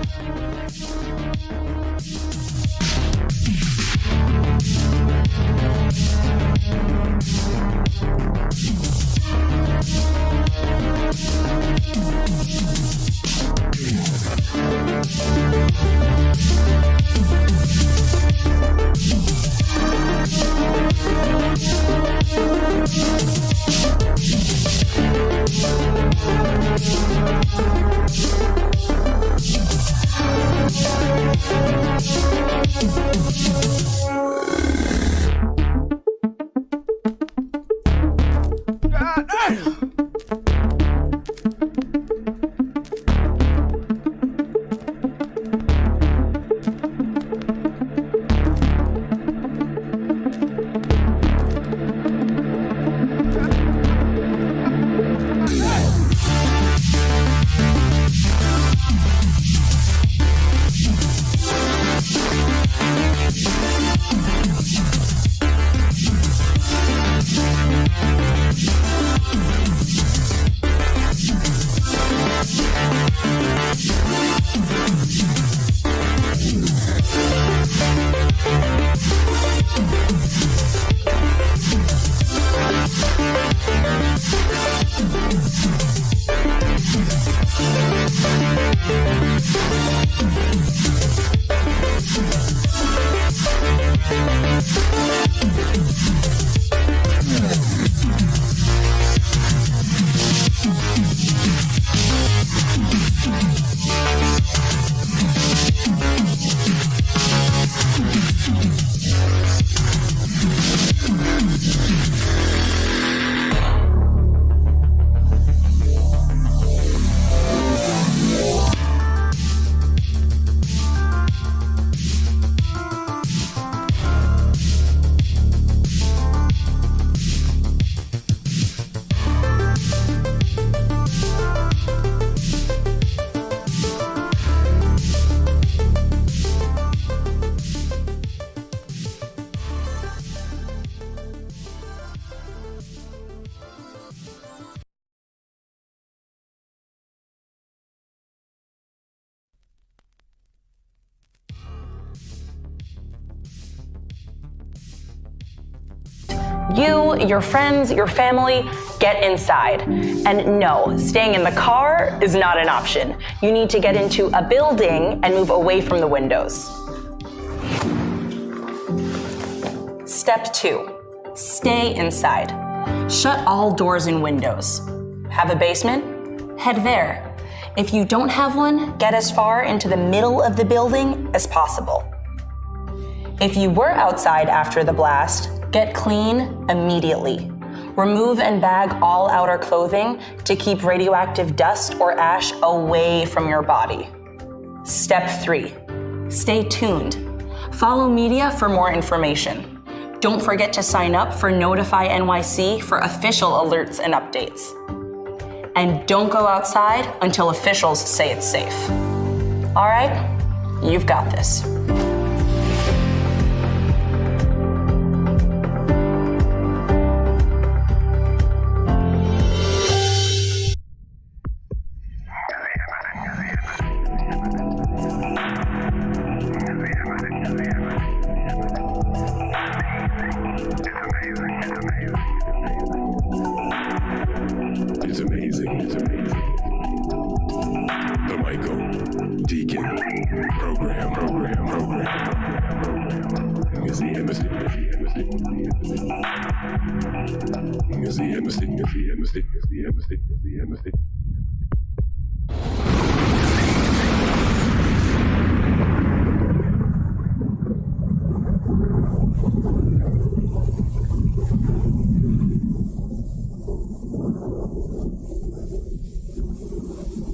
You, your friends, your family, get inside. And no, staying in the car is not an option. You need to get into a building and move away from the windows. Step 2, stay inside. Shut all doors and windows. Have a basement? Head there. If you don't have one, get as far into the middle of the building as possible. If you were outside after the blast, get clean immediately. Remove and bag all outer clothing to keep radioactive dust or ash away from your body. Step 3, stay tuned. Follow media for more information. Don't forget to sign up for Notify NYC for official alerts and updates. And don't go outside until officials say it's safe. All right, you've got this. The Michael Decon Program. Embassy.